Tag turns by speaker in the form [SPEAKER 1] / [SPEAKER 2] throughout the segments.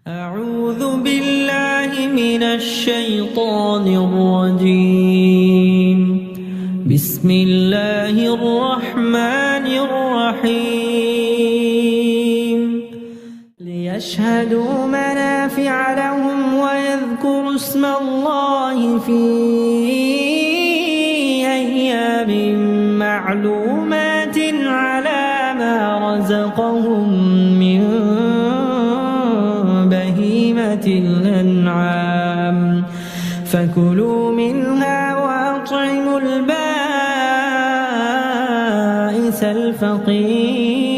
[SPEAKER 1] أعوذ بالله من الشيطان الرجيم. بسم الله الرحمن الرحيم. ليشهدوا منافع لهم ويذكروا اسم الله في أيام معلومات على ما رزقهم من بهيمة الأنعام فكلوا منها وأطعموا البائس الفقير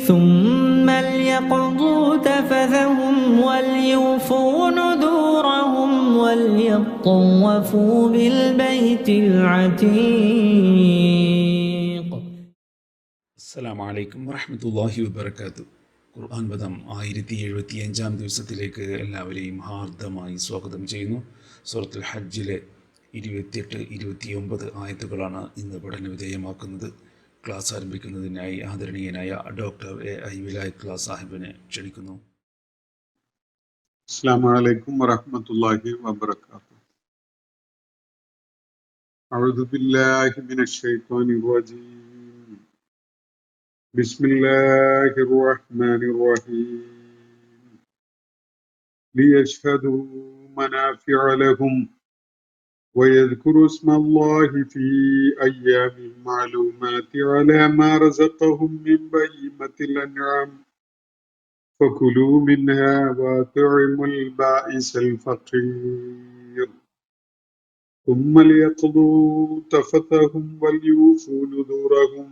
[SPEAKER 1] ثم ليقضوا تفثهم وليوفوا نذورهم وليطوفوا بالبيت العتيق.
[SPEAKER 2] السلام عليكم ورحمة الله وبركاته. ഖുർആൻ പദം 1075 ദിവസത്തിലേക്ക് എല്ലാവരെയും ഹാർദമായി സ്വാഗതം ചെയ്യുന്നു. സൂറത്തുൽ ഹജ്ജിലെ 28-29 ആയത്തുകളാണ് ഇന്ന് പഠന വിധേയമാക്കുന്നത്. ക്ലാസ് ആരംഭിക്കുന്നതിനായി ആദരണീയനായ ഡോക്ടർ എ.ഐ. വിലായത്തുള്ള സാഹിബിനെ ക്ഷണിക്കുന്നു.
[SPEAKER 3] അസ്സലാമു അലൈക്കും വറഹ്മത്തുള്ളാഹി വബറകാതുഹു. അഊദു ബില്ലാഹി മിനശ് ശൈത്വാനിർ റജീം. ബിസ്മില്ലാഹിർ റഹ്മാനിർ റഹീം. ലിയശ്ഹദൂ മനാഫിഅ ലഹും വയദ്കുറു ഇസ്മല്ലാഹി ഫീ അയ്യാമിൻ മഅലൂമാത്തി അലാ മാ റസഖഹും മിൻ ബഹീമത്തിൽ അൻആം فكلوا منها وأطعموا البائس الفقير ثم ليقضوا تفثهم وليوفوا نذورهم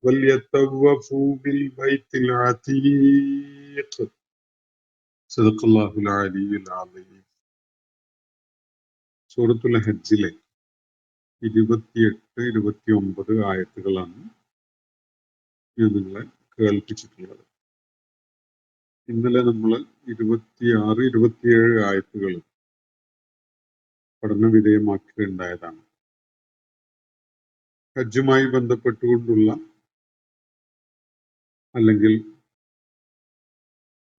[SPEAKER 3] وليطوفوا بالبيت العتيق. صدق الله العلي العظيم. സൂറത്തുൽ ഹജ്ജിലെ 28-29 ആയത്തുകളാണ് ഞാൻ നിങ്ങളെ കേൾപ്പിച്ചിട്ടുള്ളത്. ഇന്നലെ നമ്മൾ 26-27 ആയത്തുകൾ പഠന വിധേയമാക്കുകയുണ്ടായതാണ്. ഹജ്ജുമായി ബന്ധപ്പെട്ടുകൊണ്ടുള്ള അല്ലെങ്കിൽ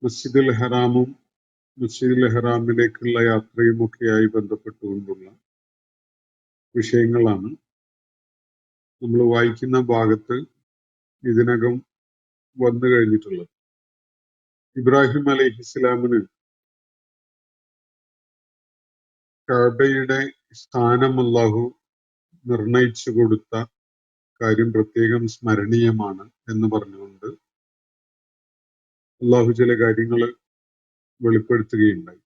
[SPEAKER 3] മസ്ജിദുൽ ഹറാമും മസ്ജിദുൽ ഹറാമിലേക്കുള്ള യാത്രയും ഒക്കെയായി ബന്ധപ്പെട്ടുകൊണ്ടുള്ള വിഷയങ്ങളാണ് നമ്മൾ വായിക്കുന്ന ഭാഗത്ത് ഇതിനകം വന്നു കഴിഞ്ഞിട്ടുള്ളത്. ഇബ്രാഹിം അലൈഹിസ്സലാമിന് കഅബയുടെ സ്ഥാനം അല്ലാഹു നിർണയിച്ചു കൊടുത്ത കാര്യം പ്രത്യേകം സ്മരണീയമാണ് എന്ന് പറഞ്ഞുകൊണ്ട് അല്ലാഹു ചില കാര്യങ്ങൾ വെളിപ്പെടുത്തുകയുണ്ടായി.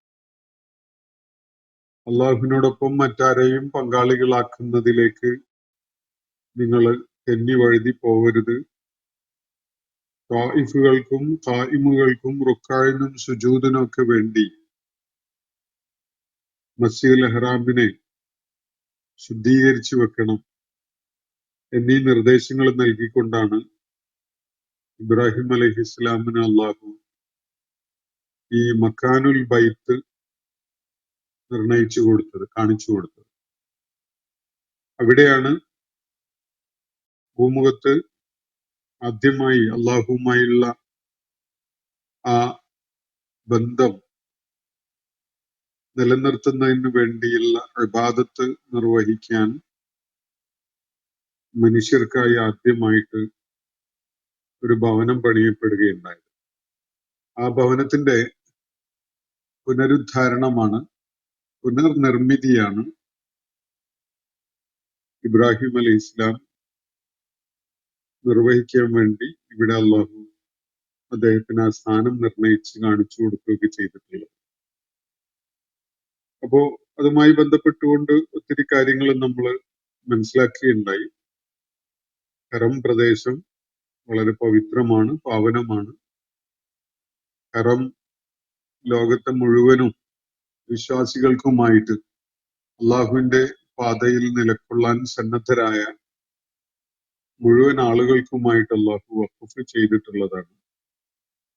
[SPEAKER 3] അല്ലാഹുവിനോടൊപ്പം മറ്റാരെയും പങ്കാളികളാക്കുന്നതിലേക്ക് നിങ്ങൾ തെന്നി വഴുതി പോകരുത്. ത്വാഇഫുകൾക്കും ഖായിമുകൾക്കും റുക്കാഇനും സുജൂദിനും ഒക്കെ വേണ്ടി മസ്ജിദുൽ ഹറാമിനെ ശുദ്ധീകരിച്ചു വെക്കണം എന്നീ നിർദ്ദേശങ്ങൾ നൽകിക്കൊണ്ടാണ് ഇബ്രാഹിം അലൈഹിസ്സലാമിന് അള്ളാഹു ഈ മക്കാനുൽ ബൈത്ത് നിർണയിച്ചു കൊടുത്തത്, കാണിച്ചു കൊടുത്തത്. അവിടെയാണ് ഭൂമുഖത്ത് ആദ്യമായി അള്ളാഹുവുമായുള്ള ആ ബന്ധം നിലനിർത്തുന്നതിന് വേണ്ടിയുള്ള ഇബാദത്ത് നിർവഹിക്കാൻ മനുഷ്യർക്കായി ആദ്യമായിട്ട് ഒരു ഭവനം പണിയപ്പെടുകയുണ്ടായത്. ആ ഭവനത്തിന്റെ പുനരുദ്ധാരണമാണ്, പുനർനിർമ്മിതിയാണ് ഇബ്രാഹിം അലൈഹി ഇസ്ലാം നിർവഹിക്കാൻ വേണ്ടി ഇവിടെ അള്ളാഹു അദ്ദേഹത്തിന് ആ സ്ഥാനം നിർണയിച്ച് കാണിച്ചു കൊടുക്കുകയൊക്കെ ചെയ്തിട്ടുള്ളത്. അപ്പോ അതുമായി ബന്ധപ്പെട്ടുകൊണ്ട് ഒത്തിരി കാര്യങ്ങൾ നമ്മൾ മനസ്സിലാക്കുകയുണ്ടായി. ഹറം പ്രദേശം വളരെ പവിത്രമാണ്, പാവനമാണ്. ഹറം ലോകത്തെ മുഴുവനും വിശ്വാസികൾക്കുമായിട്ട് അള്ളാഹുവിന്റെ പാതയിൽ നിലകൊള്ളാൻ സന്നദ്ധരായ മുഴുവൻ ആളുകൾക്കുമായിട്ട് അള്ളാഹു വഖഫ് ചെയ്തിട്ടുള്ളതാണ്.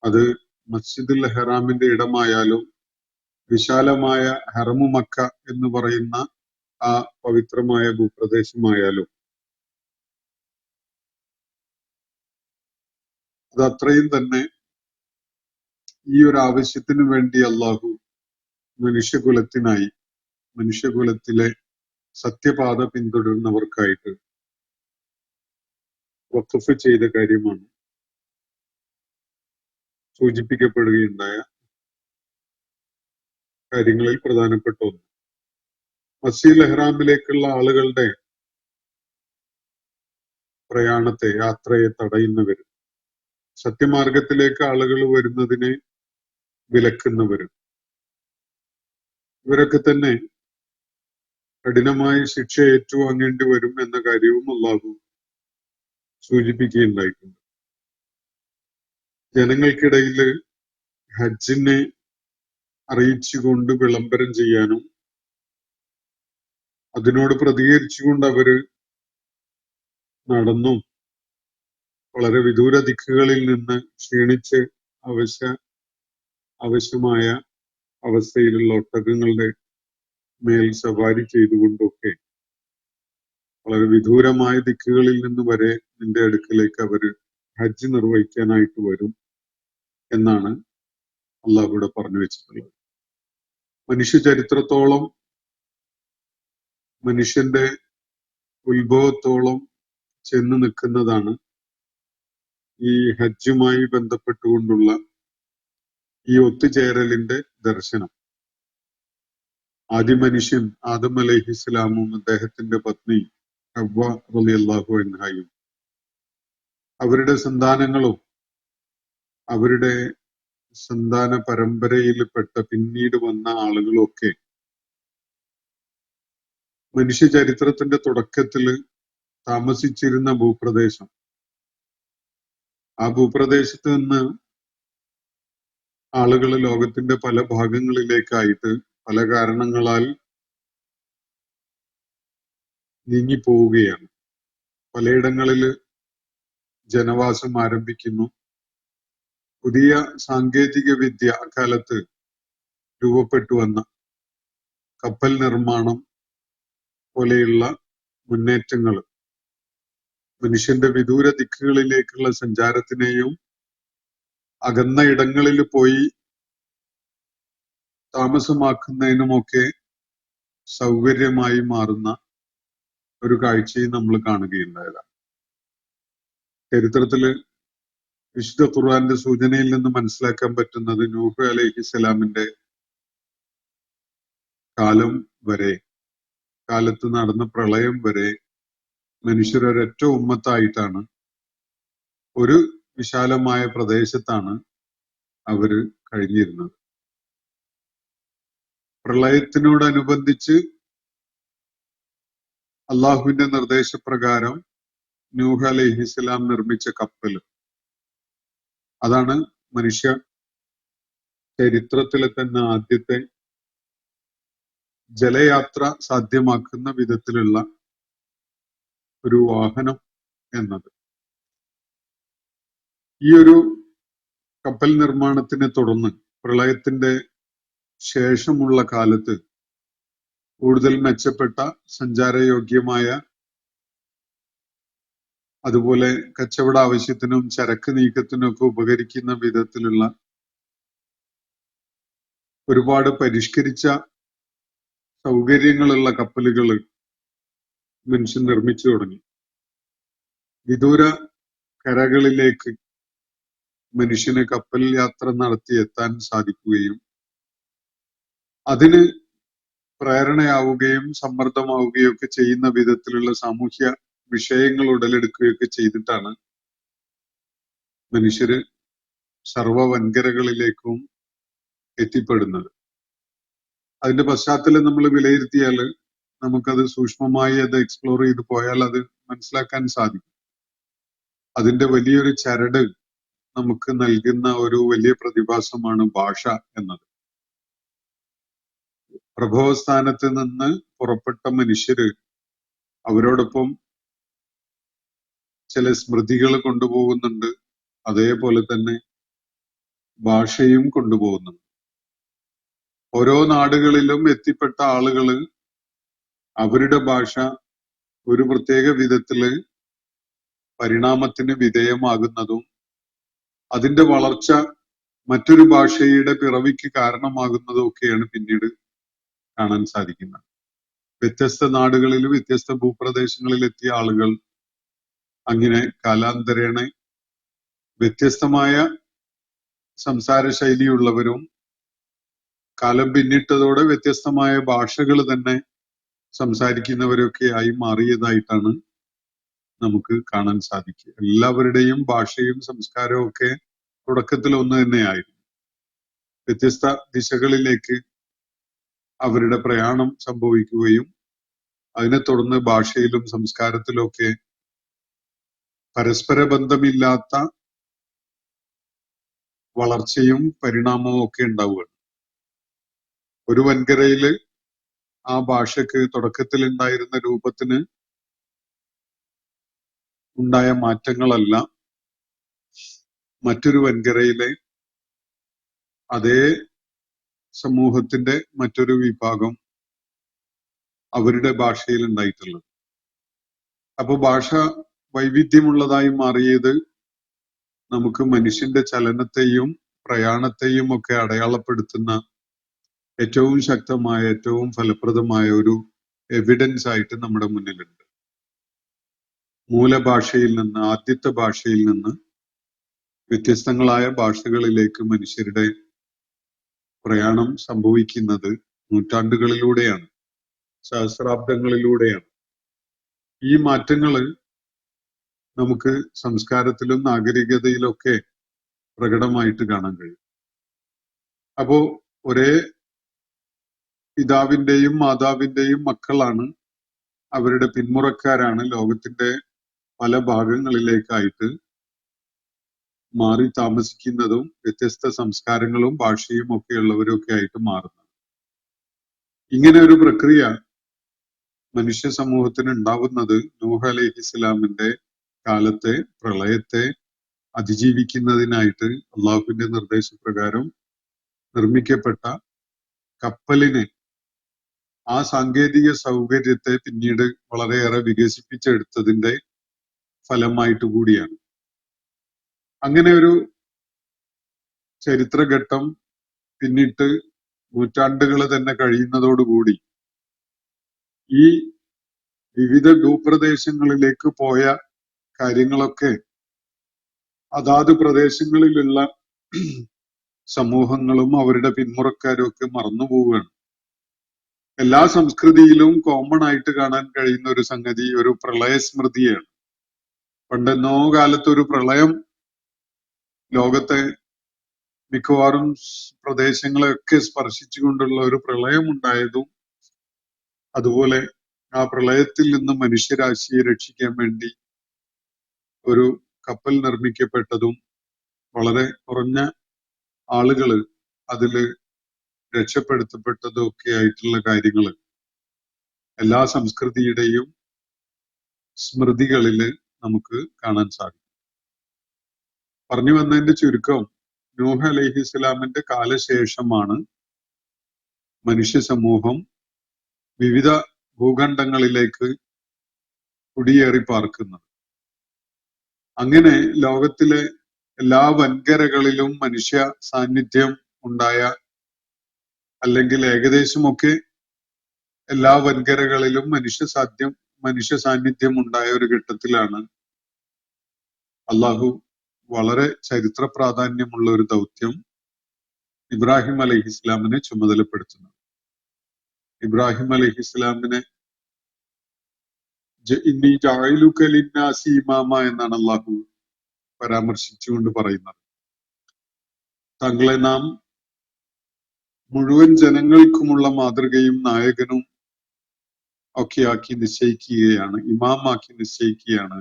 [SPEAKER 3] അത് മസ്ജിദുൽ ഹറാമിന്റെ ഇടമായാലും വിശാലമായ ഹറമു മക്ക എന്ന് പറയുന്ന ആ പവിത്രമായ ഭൂപ്രദേശമായാലും അത് അത്രയും തന്നെ ഈ ഒരു ആവശ്യത്തിന് വേണ്ടി അള്ളാഹു മനുഷ്യകുലത്തിലെ സത്യപാത പിന്തുടരുന്നവർക്കായിട്ട് വഖഫ് ചെയ്ത കാര്യമാണ് സൂചിപ്പിക്കപ്പെടുകയുണ്ടായ കാര്യങ്ങളിൽ പ്രധാനപ്പെട്ട ഒന്ന്. മസ്ജിദുൽ ഇഹ്റാമിലേക്കുള്ള ആളുകളുടെ യാത്രയെ തടയുന്നവര്, സത്യമാർഗത്തിലേക്ക് ആളുകൾ വരുന്നതിനെ വിലക്കുന്നവര്, ഇവരൊക്കെ തന്നെ കഠിനമായ ശിക്ഷ ഏറ്റുവാങ്ങേണ്ടി വരും എന്ന കാര്യവും അള്ളാഹു സൂചിപ്പിക്കുകയുണ്ടായിട്ടുണ്ട്. ജനങ്ങൾക്കിടയിൽ ഹജ്ജിനെ അറിയിച്ചുകൊണ്ട് വിളംബരം ചെയ്യാനും അതിനോട് പ്രതികരിച്ചുകൊണ്ട് അവര് നടന്നും വളരെ വിദൂര ദിക്കുകളിൽ നിന്ന് ക്ഷീണിച്ച് ആവശ്യമായ അവസ്ഥയിലുള്ള ഒട്ടകങ്ങളുടെ മേൽ സവാരി ചെയ്തുകൊണ്ടൊക്കെ വളരെ വിദൂരമായ ദിക്കുകളിൽ നിന്ന് വരെ നിന്റെ അടുക്കലേക്ക് അവര് ഹജ്ജ് നിർവഹിക്കാനായിട്ട് വരും എന്നാണ് അള്ളാഹു ഇവിടെ പറഞ്ഞു വെച്ചിട്ടുള്ളത്. മനുഷ്യ ചരിത്രത്തോളം, മനുഷ്യന്റെ ഉത്ഭവത്തോളം ചെന്ന് നിൽക്കുന്നതാണ് ഈ ഹജ്ജുമായി ബന്ധപ്പെട്ടുകൊണ്ടുള്ള ഈ ഒത്തുചേരലിന്റെ ദർശനം. ആദ്യ മനുഷ്യൻ ആദം അലൈഹിസ്സലാമും അദ്ദേഹത്തിന്റെ പത്നി ഹവ്വ റളിയല്ലാഹു അൻഹയും അവരുടെ സന്താനങ്ങളും അവരുടെ സന്താന പരമ്പരയിൽപ്പെട്ട പിന്നീട് വന്ന ആളുകളും ഒക്കെ മനുഷ്യ ചരിത്രത്തിന്റെ തുടക്കത്തില് താമസിച്ചിരുന്ന ഭൂപ്രദേശം, ആ ഭൂപ്രദേശത്ത് നിന്ന് ആളുകൾ ലോകത്തിന്റെ പല ഭാഗങ്ങളിലേക്കായിട്ട് പല കാരണങ്ങളാൽ നീങ്ങിപ്പോവുകയാണ്. പലയിടങ്ങളില് ജനവാസം ആരംഭിക്കുന്നു. പുതിയ സാങ്കേതിക വിദ്യ അക്കാലത്ത് രൂപപ്പെട്ടു വന്ന കപ്പൽ നിർമ്മാണം പോലെയുള്ള മുന്നേറ്റങ്ങൾ മനുഷ്യന്റെ വിദൂര ദിക്കുകളിലേക്കുള്ള സഞ്ചാരത്തിനെയും അകന്ന ഇടങ്ങളിൽ പോയി താമസമാക്കുന്നതിനുമൊക്കെ സൗകര്യമായി മാറുന്ന ഒരു കാഴ്ചയും നമ്മൾ കാണുകയുണ്ടായതാണ്. ചരിത്രത്തില് വിശുദ്ധ ഖുർആന്റെ സൂചനയിൽ നിന്ന് മനസ്സിലാക്കാൻ പറ്റുന്നത് നൂഹ് അലൈഹിസ്സലാമിന്റെ കാലത്ത് നടന്ന പ്രളയം വരെ മനുഷ്യരൊരൊറ്റ ഉമ്മത്തായിട്ടാണ്, ഒരു വിശാലമായ പ്രദേശത്താണ് അവര് കഴിഞ്ഞിരുന്നത്. പ്രളയത്തിനോടനുബന്ധിച്ച് അള്ളാഹുവിന്റെ നിർദ്ദേശപ്രകാരം നൂഹ് അലൈഹിസ്സലാം നിർമ്മിച്ച കപ്പൽ, അതാണ് മനുഷ്യ ചരിത്രത്തിലെ തന്നെ ആദ്യത്തെ ജലയാത്ര സാധ്യമാക്കുന്ന വിധത്തിലുള്ള ഒരു വാഹനം എന്നത്. ഈ ഒരു കപ്പൽ നിർമ്മാണത്തിനെ തുടർന്ന് പ്രളയത്തിന്റെ ശേഷമുള്ള കാലത്ത് കൂടുതൽ മെച്ചപ്പെട്ട സഞ്ചാരയോഗ്യമായ, അതുപോലെ കച്ചവട ആവശ്യത്തിനും ചരക്ക് നീക്കത്തിനും ഒക്കെ ഉപകരിക്കുന്ന വിധത്തിലുള്ള ഒരുപാട് പരിഷ്കരിച്ച സൗകര്യങ്ങളുള്ള കപ്പലുകൾ മനുഷ്യൻ നിർമ്മിച്ചു തുടങ്ങി. വിദൂര കരകളിലേക്ക് മനുഷ്യന് കപ്പൽ യാത്ര നടത്തി എത്താൻ സാധിക്കുകയും അതിന് പ്രേരണയാവുകയും സമ്മർദ്ദമാവുകയും ഒക്കെ ചെയ്യുന്ന വിധത്തിലുള്ള സാമൂഹ്യ വിഷയങ്ങൾ ഉടലെടുക്കുകയൊക്കെ ചെയ്തിട്ടാണ് മനുഷ്യര് സർവ വൻകരകളിലേക്കും എത്തിപ്പെടുന്നത്. അതിന്റെ പശ്ചാത്തലം നമ്മൾ വിലയിരുത്തിയാൽ നമുക്കത് സൂക്ഷ്മമായി അത് എക്സ്പ്ലോർ ചെയ്ത് പോയാൽ അത് മനസ്സിലാക്കാൻ സാധിക്കും. അതിന്റെ വലിയൊരു ചരട് നമുക്ക് നൽകുന്ന ഒരു വലിയ പ്രതിഭാസമാണ് ഭാഷ എന്നത്. പ്രഭവസ്ഥാനത്ത് നിന്ന് പുറപ്പെട്ട മനുഷ്യര് അവരോടൊപ്പം ചില സ്മൃതികൾ കൊണ്ടുപോകുന്നുണ്ട്, അതേപോലെ തന്നെ ഭാഷയും കൊണ്ടുപോകുന്നുണ്ട്. ഓരോ നാടുകളിലും എത്തിപ്പെട്ട ആളുകള് അവരുടെ ഭാഷ ഒരു പ്രത്യേക വിധത്തില് പരിണാമത്തിന് വിധേയമാകുന്നതും അതിന്റെ വളർച്ച മറ്റൊരു ഭാഷയുടെ പിറവിക്ക് കാരണമാകുന്നതും ഒക്കെയാണ് പിന്നീട് കാണാൻ സാധിക്കുന്നത്. വ്യത്യസ്ത നാടുകളിൽ വ്യത്യസ്ത ഭൂപ്രദേശങ്ങളിൽ എത്തിയ ആളുകൾ അങ്ങനെ കാലാന്തരേണ വ്യത്യസ്തമായ സംസാര ശൈലിയുള്ളവരും കാലം പിന്നിട്ടതോടെ വ്യത്യസ്തമായ ഭാഷകൾ തന്നെ സംസാരിക്കുന്നവരൊക്കെ ആയി മാറിയതായിട്ടാണ് നമുക്ക് കാണാൻ സാധിക്കുക. എല്ലാവരുടെയും ഭാഷയും സംസ്കാരവും ഒക്കെ തുടക്കത്തിൽ ഒന്ന് തന്നെയായിരുന്നു. വ്യത്യസ്ത ദിശകളിലേക്ക് അവരുടെ പ്രയാണം സംഭവിക്കുകയും അതിനെ തുടർന്ന് ഭാഷയിലും സംസ്കാരത്തിലും ഒക്കെ പരസ്പര ബന്ധമില്ലാത്ത വളർച്ചയും പരിണാമവും ഒക്കെ ഉണ്ടാവുകയാണ്. ഒരു വൻകരയില് ആ ഭാഷക്ക് തുടക്കത്തിൽ ഉണ്ടായിരുന്ന രൂപത്തിന് ഉണ്ടായ മാറ്റങ്ങളല്ല മറ്റൊരു വൻകരയിലെ അതേ സമൂഹത്തിന്റെ മറ്റൊരു വിഭാഗം അവരുടെ ഭാഷയിൽ ഉണ്ടായിട്ടുള്ളത്. അപ്പൊ ഭാഷ വൈവിധ്യമുള്ളതായി മാറിയത് നമുക്ക് മനുഷ്യന്റെ ചലനത്തെയും പ്രയാണത്തെയും ഒക്കെ അടയാളപ്പെടുത്തുന്ന ഏറ്റവും ശക്തമായ ഏറ്റവും ഫലപ്രദമായ ഒരു എവിഡൻസ് ആയിട്ട് നമ്മുടെ മുന്നിലുണ്ട്. മൂലഭാഷയിൽ നിന്ന് ആദ്യത്തെ ഭാഷയിൽ നിന്ന് വ്യത്യസ്തങ്ങളായ ഭാഷകളിലേക്ക് മനുഷ്യരുടെ പ്രയാണം സംഭവിക്കുന്നത് നൂറ്റാണ്ടുകളിലൂടെയാണ്, സഹസ്രാബ്ദങ്ങളിലൂടെയാണ്. ഈ മാറ്റങ്ങള് നമുക്ക് സംസ്കാരത്തിലും നാഗരികതയിലൊക്കെ പ്രകടമായിട്ട് കാണാൻ കഴിയും. അപ്പോ ഒരേ പിതാവിന്റെയും മാതാവിന്റെയും മക്കളാണ്, അവരുടെ പിന്മുറക്കാരാണ് ലോകത്തിന്റെ പല ഭാഗങ്ങളിലേക്കായിട്ട് മാറി താമസിക്കുന്നതും വ്യത്യസ്ത സംസ്കാരങ്ങളും ഭാഷയും ഒക്കെ ഉള്ളവരൊക്കെ ആയിട്ട് മാറുന്നത്. ഇങ്ങനെ ഒരു പ്രക്രിയ മനുഷ്യ സമൂഹത്തിന് ഉണ്ടാവുന്നത് നൂഹ് അലൈഹിസ്സലാമിന്റെ കാലത്തെ പ്രളയത്തെ അതിജീവിക്കുന്നതിനായിട്ട് അള്ളാഹുവിന്റെ നിർദ്ദേശപ്രകാരം നിർമ്മിക്കപ്പെട്ട കപ്പലിന് ആ സാങ്കേതിക സൗകര്യത്തെ പിന്നീട് വളരെയേറെ വികസിപ്പിച്ചെടുത്തതിന്റെ ഫലമായിട്ട് കൂടിയാണ്. അങ്ങനെ ഒരു ചരിത്രഘട്ടം പിന്നിട്ട് നൂറ്റാണ്ടുകൾ തന്നെ കഴിയുന്നതോടുകൂടി ഈ വിവിധ ഭൂപ്രദേശങ്ങളിലേക്ക് പോയ കാര്യങ്ങളൊക്കെ അതാത് പ്രദേശങ്ങളിലുള്ള സമൂഹങ്ങളും അവരുടെ പിന്മുറക്കാരും ഒക്കെ മറന്നുപോവുകയാണ്. എല്ലാ സംസ്കൃതിയിലും കോമൺ ആയിട്ട് കാണാൻ കഴിയുന്ന ഒരു സംഗതി ഒരു പ്രളയസ്മൃതിയാണ്. പണ്ടെന്നോ കാലത്ത് ഒരു പ്രളയം ലോകത്തെ മിക്കവാറും പ്രദേശങ്ങളെയൊക്കെ സ്പർശിച്ചുകൊണ്ടുള്ള ഒരു പ്രളയം ഉണ്ടായതും അതുപോലെ ആ പ്രളയത്തിൽ നിന്ന് മനുഷ്യരാശിയെ രക്ഷിക്കാൻ വേണ്ടി ഒരു കപ്പൽ നിർമ്മിക്കപ്പെട്ടതും വളരെ കുറഞ്ഞ ആളുകള് അതില് രക്ഷപ്പെടുത്തപ്പെട്ടതും ഒക്കെ ആയിട്ടുള്ള കാര്യങ്ങൾ എല്ലാ സംസ്കൃതിയുടെയും സ്മൃതികളില് നമുക്ക് കാണാൻ സാധിക്കും. പറഞ്ഞു വന്നതിന്റെ ചുരുക്കം നൂഹ് അലൈഹിസ്സലാമിന്റെ കാലശേഷമാണ് മനുഷ്യ സമൂഹം വിവിധ ഭൂഖണ്ഡങ്ങളിലേക്ക് കുടിയേറി പാർക്കുന്നത്. അങ്ങനെ ലോകത്തിലെ എല്ലാ വൻകരകളിലും മനുഷ്യ സാന്നിധ്യം ഉണ്ടായ, അല്ലെങ്കിൽ ഏകദേശമൊക്കെ എല്ലാ വൻകരകളിലും മനുഷ്യ സാന്നിധ്യം ഉണ്ടായ ഒരു ഘട്ടത്തിലാണ് അള്ളാഹു വളരെ ചരിത്ര പ്രാധാന്യമുള്ള ഒരു ദൗത്യം ഇബ്രാഹിം അലൈഹിസ്ലാമിനെ ചുമതലപ്പെടുത്തുന്നത്. ഇബ്രാഹിം അലൈഹിസ്ലാമിനെ ഇന്നി ജഅലുക ലിന്നാസി ഇമാമ എന്നാണ് അള്ളാഹു പരാമർശിച്ചുകൊണ്ട് പറയുന്നത്. താങ്കളെ നാം മുഴുവൻ ജനങ്ങൾക്കുമുള്ള മാതൃകയും നായകനും ഒക്കെയാക്കി നിശ്ചയിക്കുകയാണ്, ഇമാമാക്കി നിശ്ചയിക്കുകയാണ്.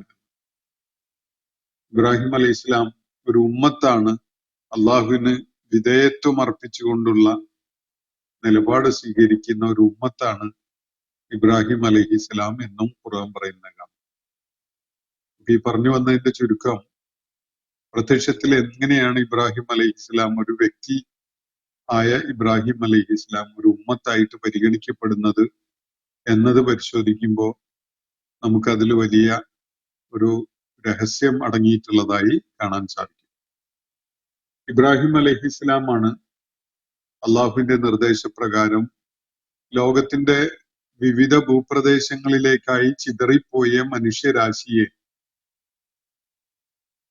[SPEAKER 3] ഇബ്രാഹിം അലൈഹി ഇസ്ലാം ഒരു ഉമ്മത്താണ്, അള്ളാഹുവിന് വിധേയത്വം അർപ്പിച്ചുകൊണ്ടുള്ള നിലപാട് സ്വീകരിക്കുന്ന ഒരു ഉമ്മത്താണ് ഇബ്രാഹിം അലൈഹി ഇസ്ലാം എന്നും ഖുർആൻ പറയുന്നതാണ്. ഈ പറഞ്ഞു വന്നതിന്റെ ചുരുക്കം, പ്രത്യക്ഷത്തിൽ എങ്ങനെയാണ് ഇബ്രാഹിം അലൈഹി ഇസ്ലാം ഒരു വ്യക്തി ആയ ഇബ്രാഹിം അലൈഹി ഇസ്ലാം ഒരു ഉമ്മത്തായിട്ട് പരിഗണിക്കപ്പെടുന്നത് എന്നത് പരിശോധിക്കുമ്പോൾ നമുക്കതിൽ വലിയ ഒരു രഹസ്യം അടങ്ങിയിട്ടുള്ളതായി കാണാൻ സാധിക്കും. ഇബ്രാഹിം അലൈഹിസ്സലാമാണ് അള്ളാഹുവിന്റെ നിർദ്ദേശപ്രകാരം ലോകത്തിന്റെ വിവിധ ഭൂപ്രദേശങ്ങളിലേക്കായി ചിതറിപ്പോയ മനുഷ്യരാശിയെ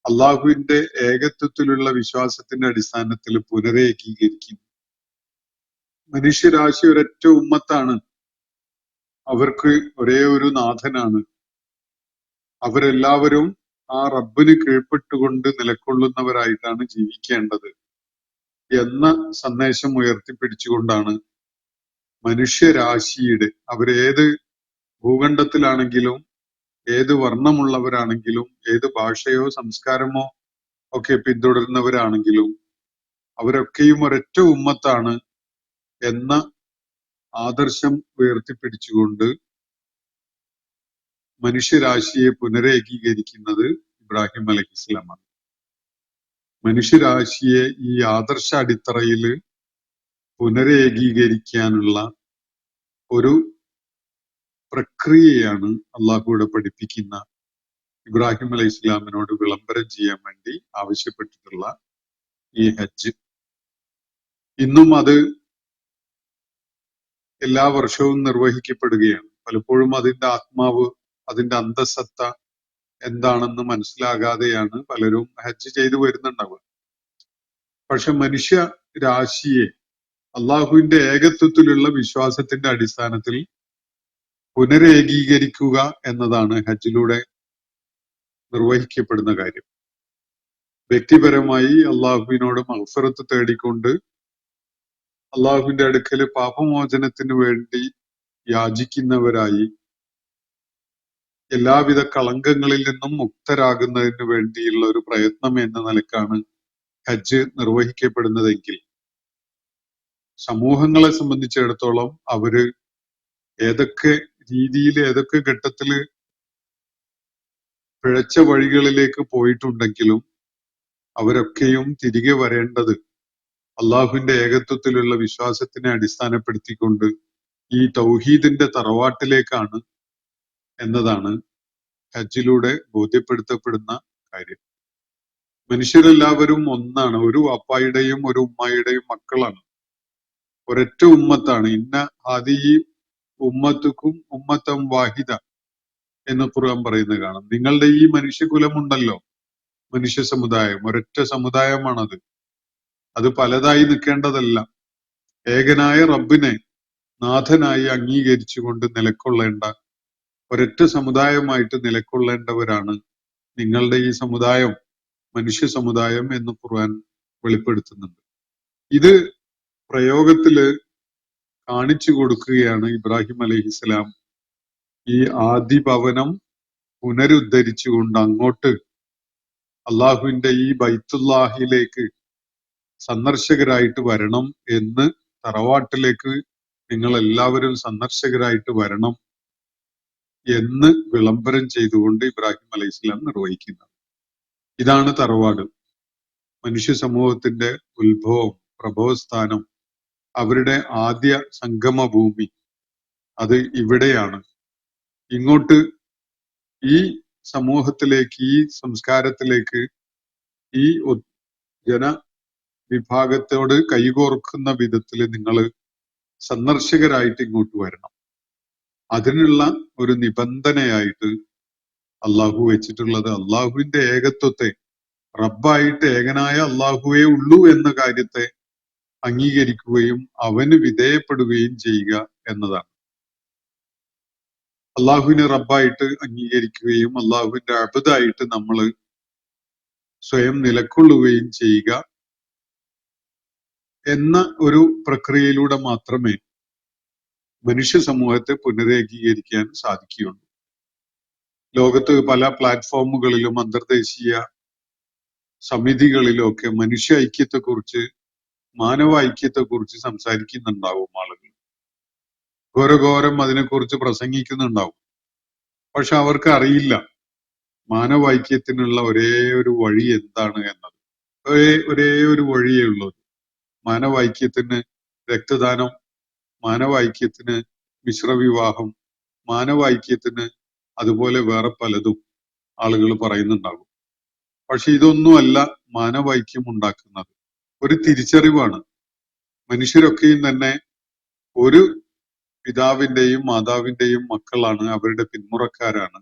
[SPEAKER 3] അള്ളാഹുവിന്റെ ഏകത്വത്തിലുള്ള വിശ്വാസത്തിന്റെ അടിസ്ഥാനത്തിൽ പുനരേകീകരിക്കുന്നു. മനുഷ്യരാശി ഒരൊറ്റ ഉമ്മത്താണ്. അവർക്ക് ഒരേ ഒരു നാഥനാണ്. അവരെല്ലാവരും ആ റബ്ബിന് കീഴ്പ്പെട്ടുകൊണ്ട് നിലകൊള്ളുന്നവരായിട്ടാണ് ജീവിക്കേണ്ടത് എന്ന സന്ദേശം ഉയർത്തിപ്പിടിച്ചുകൊണ്ടാണ് മനുഷ്യരാശിയുടെ, അവരേത് ഭൂഖണ്ഡത്തിലാണെങ്കിലും ഏത് വർണ്ണമുള്ളവരാണെങ്കിലും ഏത് ഭാഷയോ സംസ്കാരമോ ഒക്കെ പിന്തുടരുന്നവരാണെങ്കിലും അവരൊക്കെയും ഒരൊറ്റ ഉമ്മത്താണ് എന്ന ആദർശം ഉയർത്തിപ്പിടിച്ചുകൊണ്ട് മനുഷ്യരാശിയെ പുനരേകീകരിക്കുന്നത് ഇബ്രാഹിം അലൈഹിസ്സലാമാണ്. മനുഷ്യരാശിയെ ഈ ആദർശ അടിത്തറയിൽ പുനരേകീകരിക്കാനുള്ള ഒരു പ്രക്രിയയാണ് അള്ളാഹുവിടെ പഠിപ്പിക്കുന്ന ഇബ്രാഹിം അലൈഹി ഇസ്ലാമിനോട് വിളംബരം ചെയ്യാൻ വേണ്ടി ആവശ്യപ്പെട്ടിട്ടുള്ള ഈ ഹജ്ജ്. ഇന്നും അത് എല്ലാ വർഷവും നിർവഹിക്കപ്പെടുകയാണ്. പലപ്പോഴും അതിന്റെ ആത്മാവ്, അതിന്റെ അന്തസത്ത എന്താണെന്ന് മനസ്സിലാകാതെയാണ് പലരും ഹജ്ജ് ചെയ്തു വരുന്നുണ്ടാവുക. പക്ഷെ മനുഷ്യ രാശിയെ അള്ളാഹുവിന്റെ ഏകത്വത്തിലുള്ള വിശ്വാസത്തിന്റെ അടിസ്ഥാനത്തിൽ പുനരേകീകരിക്കുക എന്നതാണ് ഹജ്ജിലൂടെ നിർവഹിക്കപ്പെടുന്ന കാര്യം. വ്യക്തിപരമായി അള്ളാഹുവിനോട് മഗ്ഫിറത്ത് തേടിക്കൊണ്ട് അള്ളാഹുവിന്റെ അടുക്കൽ പാപമോചനത്തിന് വേണ്ടി യാചിക്കുന്നവരായി എല്ലാവിധ കളങ്കങ്ങളിൽ നിന്നും മുക്തരാകുന്നതിന് വേണ്ടിയുള്ള ഒരു പ്രയത്നം എന്ന നിലക്കാണ് ഹജ്ജ് നിർവഹിക്കപ്പെടുന്നതെങ്കിൽ സമൂഹങ്ങളെ സംബന്ധിച്ചിടത്തോളം അവര് ഏതൊക്കെ രീതിയിൽ ഏതൊക്കെ ഘട്ടത്തില് പിഴച്ച വഴികളിലേക്ക് പോയിട്ടുണ്ടെങ്കിലും അവരൊക്കെയും തിരികെ വരേണ്ടത് അള്ളാഹുവിന്റെ ഏകത്വത്തിലുള്ള വിശ്വാസത്തിനെ അടിസ്ഥാനപ്പെടുത്തിക്കൊണ്ട് ഈ തൗഹീദിന്റെ തറവാട്ടിലേക്കാണ് എന്നതാണ് ഹജ്ജിലൂടെ ബോധ്യപ്പെടുത്തപ്പെടുന്ന കാര്യം. മനുഷ്യരെല്ലാവരും ഒന്നാണ്. ഒരു വാപ്പായുടെയും ഒരു ഉമ്മായുടെയും മക്കളാണ്. ഒരൊറ്റ ഉമ്മത്താണ്. ഇന്ന ആദി ഉമ്മത്തുക്കും ഉമ്മത്തം വാഹിദ എന്ന് ഖുർആൻ പറയുന്നത് കാണാം. നിങ്ങളുടെ ഈ മനുഷ്യകുലമുണ്ടല്ലോ, മനുഷ്യ സമുദായം ഒരൊറ്റ സമുദായമാണത്. അത് പലതായി നിൽക്കേണ്ടതല്ല. ഏകനായ റബ്ബിനെ നാഥനായി അംഗീകരിച്ചുകൊണ്ട് നിലക്കൊള്ളേണ്ട ഒരൊറ്റ സമുദായമായിട്ട് നിലക്കൊള്ളേണ്ടവരാണ് നിങ്ങളുടെ ഈ സമുദായം, മനുഷ്യ സമുദായം എന്ന് ഖുർആൻ വെളിപ്പെടുത്തുന്നുണ്ട്. ഇത് പ്രയോഗത്തില് കാണിച്ചു കൊടുക്കുകയാണ് ഇബ്രാഹിം അലൈഹിസ്സലാം ഈ ആദി ഭവനം പുനരുദ്ധരിച്ചുകൊണ്ട് അങ്ങോട്ട് അള്ളാഹുവിന്റെ ഈ ബൈത്തുല്ലാഹിലേക്ക് സന്ദർശകരായിട്ട് വരണം എന്ന്, തറവാട്ടിലേക്ക് നിങ്ങൾ എല്ലാവരും സന്ദർശകരായിട്ട് വരണം എന്ന് വിളംബരം ചെയ്തുകൊണ്ട് ഇബ്രാഹിം അലൈഹി സ്വലാം നിർവഹിക്കുന്നത്. ഇതാണ് തറവാട്. മനുഷ്യ സമൂഹത്തിന്റെ ഉത്ഭവം, പ്രഭവസ്ഥാനം, അവരുടെ ആദ്യ സംഗമ ഭൂമി അത് ഇവിടെയാണ്. ഇങ്ങോട്ട് ഈ സമൂഹത്തിലേക്ക്, ഈ സംസ്കാരത്തിലേക്ക്, ഈ ജനവിഭാഗത്തോട് കൈകോർക്കുന്ന വിധത്തിൽ നിങ്ങൾ സന്ദർശകരായിട്ട് ഇങ്ങോട്ട് വരണം. അതിനുള്ള ഒരു നിബന്ധനയായിട്ട് അള്ളാഹു വെച്ചിട്ടുള്ളത് അള്ളാഹുവിന്റെ ഏകത്വത്തെ, റബ്ബായിട്ട് ഏകനായ അള്ളാഹുവേ ഉള്ളൂ എന്ന കാര്യത്തെ അംഗീകരിക്കുകയും അവന് വിധേയപ്പെടുകയും ചെയ്യുക എന്നതാണ്. അള്ളാഹുവിനെ റബ്ബായിട്ട് അംഗീകരിക്കുകയും അള്ളാഹുവിന്റെ അബദായിട്ട് നമ്മൾ സ്വയം നിലക്കൊള്ളുകയും ചെയ്യുക എന്ന ഒരു പ്രക്രിയയിലൂടെ മാത്രമേ മനുഷ്യ സമൂഹത്തെ പുനരേകീകരിക്കാൻ സാധിക്കുകയുള്ളൂ. ലോകത്ത് പല പ്ലാറ്റ്ഫോമുകളിലും അന്തർദേശീയ സമിതികളിലും ഒക്കെ മനുഷ്യ ഐക്യത്തെക്കുറിച്ച്, മാനവ ഐക്യത്തെക്കുറിച്ച് സംസാരിക്കുന്നുണ്ടാവും ആളുകൾ. ഘോരഘോരം അതിനെക്കുറിച്ച് പ്രസംഗിക്കുന്നുണ്ടാവും. പക്ഷെ അവർക്ക് അറിയില്ല മാനവ ഐക്യത്തിനുള്ള ഒരേ ഒരു വഴി എന്താണ് എന്നത്. ഒരേ ഒരു വഴിയേ ഉള്ളത്. മാനവ ഐക്യത്തിന് രക്തദാനം, മാനവ ഐക്യത്തിന് മിശ്രവിവാഹം, മാനവ ഐക്യത്തിന് അതുപോലെ വേറെ പലതും ആളുകൾ പറയുന്നുണ്ടാകും. പക്ഷെ ഇതൊന്നുമല്ല മാനവ ഐക്യം ഉണ്ടാക്കുന്നത്. ഒരു തിരിച്ചറിവാണ്. മനുഷ്യരൊക്കെയും തന്നെ ഒരു പിതാവിന്റെയും മാതാവിന്റെയും മക്കളാണ്, അവരുടെ പിന്മുറക്കാരാണ്.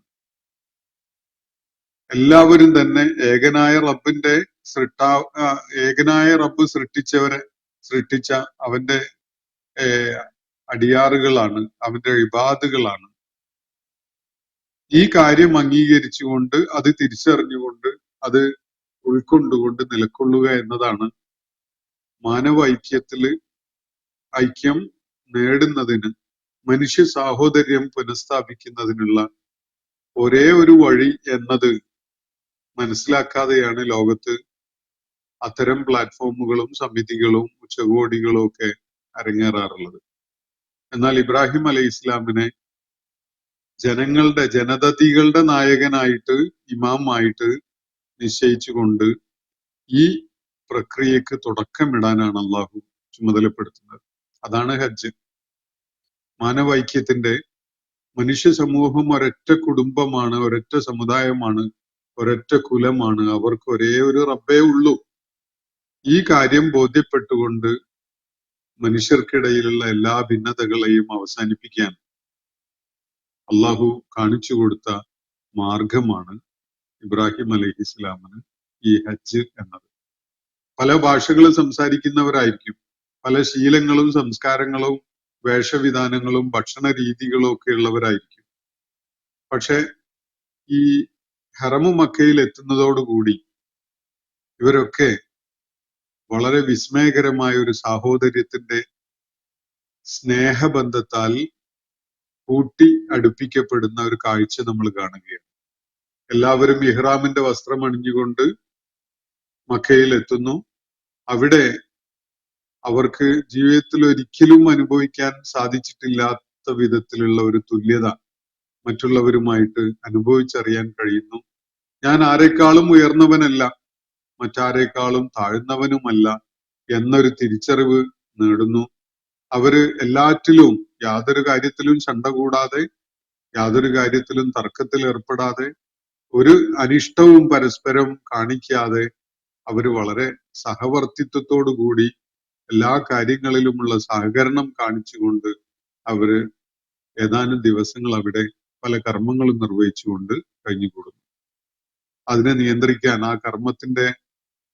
[SPEAKER 3] എല്ലാവരും തന്നെ ഏകനായ റബ്ബ് സൃഷ്ടിച്ച അവന്റെ അടിയാറുകളാണ്, അവന്റെ ഇബാദുകളാണ്. ഈ കാര്യം അംഗീകരിച്ചുകൊണ്ട്, അത് തിരിച്ചറിഞ്ഞുകൊണ്ട്, അത് ഉൾക്കൊണ്ടുകൊണ്ട് നിലകൊള്ളുക എന്നതാണ് മാനവ ഐക്യം നേടുന്നതിന്, മനുഷ്യ സാഹോദര്യം പുനഃസ്ഥാപിക്കുന്നതിനുള്ള ഒരേ ഒരു വഴി എന്നത് മനസ്സിലാക്കാതെയാണ് ലോകത്ത് അത്തരം പ്ലാറ്റ്ഫോമുകളും സമിതികളും ഉച്ചകോടികളും ഒക്കെ അരങ്ങേറാറുള്ളത്. എന്നാൽ ഇബ്രാഹിം അലൈഹി ഇസ്ലാമിനെ ജനതതികളുടെ നായകനായിട്ട്, ഇമാമായിട്ട് നിശ്ചയിച്ചുകൊണ്ട് ഈ പ്രക്രിയക്ക് തുടക്കമിടാനാണ് അള്ളാഹു ചുമതലപ്പെടുത്തുന്നത്. അതാണ് ഹജ്ജ്. മാനവൈക്യത്തിന്റെ, മനുഷ്യ സമൂഹം ഒരൊറ്റ കുടുംബമാണ്, ഒരൊറ്റ സമുദായമാണ്, ഒരൊറ്റ കുലമാണ്, അവർക്ക് ഒരേ ഒരു റബ്ബേ ഉള്ളൂ. ഈ കാര്യം ബോധ്യപ്പെട്ടുകൊണ്ട് മനുഷ്യർക്കിടയിലുള്ള എല്ലാ ഭിന്നതകളെയും അവസാനിപ്പിക്കാൻ അള്ളാഹു കാണിച്ചു കൊടുത്ത മാർഗമാണ് ഇബ്രാഹിം അലൈഹി ഇസ്ലാമിന് ഈ ഹജ്ജ് എന്നത്. പല ഭാഷകളും സംസാരിക്കുന്നവരായിരിക്കും, പല ശീലങ്ങളും സംസ്കാരങ്ങളും വേഷവിധാനങ്ങളും ഭക്ഷണ രീതികളും ഒക്കെ ഉള്ളവരായിരിക്കും. പക്ഷെ ഈ ഹറമു മക്കയിൽ എത്തുന്നതോടുകൂടി ഇവരൊക്കെ വളരെ വിസ്മയകരമായ ഒരു സാഹോദര്യത്തിന്റെ സ്നേഹബന്ധത്താൽ കൂട്ടി അടുപ്പിക്കപ്പെടുന്ന ഒരു കാഴ്ച നമ്മൾ കാണുകയാണ്. എല്ലാവരും ഇഹ്റാമിന്റെ വസ്ത്രം അണിഞ്ഞുകൊണ്ട് മക്കയിൽ എത്തുന്നു. അവിടെ അവർക്ക് ജീവിതത്തിൽ ഒരിക്കലും അനുഭവിക്കാൻ സാധിച്ചിട്ടില്ലാത്ത വിധത്തിലുള്ള ഒരു തുല്യത മറ്റുള്ളവരുമായിട്ട് അനുഭവിച്ചറിയാൻ കഴിയുന്നു. ഞാൻ ആരെക്കാളും ഉയർന്നവനല്ല, മറ്റാരേക്കാളും താഴ്ന്നവനുമല്ല എന്നൊരു തിരിച്ചറിവ് നേടുന്നു. അവര് എല്ലാറ്റിലും, യാതൊരു കാര്യത്തിലും ശണ്ട കൂടാതെ, യാതൊരു കാര്യത്തിലും തർക്കത്തിൽ ഏർപ്പെടാതെ, ഒരു അനിഷ്ടവും പരസ്പരം കാണിക്കാതെ അവര് വളരെ സഹവർത്തിത്വത്തോടു കൂടി എല്ലാ കാര്യങ്ങളിലുമുള്ള സഹകരണം കാണിച്ചുകൊണ്ട് അവര് ഏതാനും ദിവസങ്ങൾ അവിടെ പല കർമ്മങ്ങളും നിർവഹിച്ചുകൊണ്ട് കഴിഞ്ഞുകൂടുന്നു. അതിനെ നിയന്ത്രിക്കാൻ, ആ കർമ്മത്തിന്റെ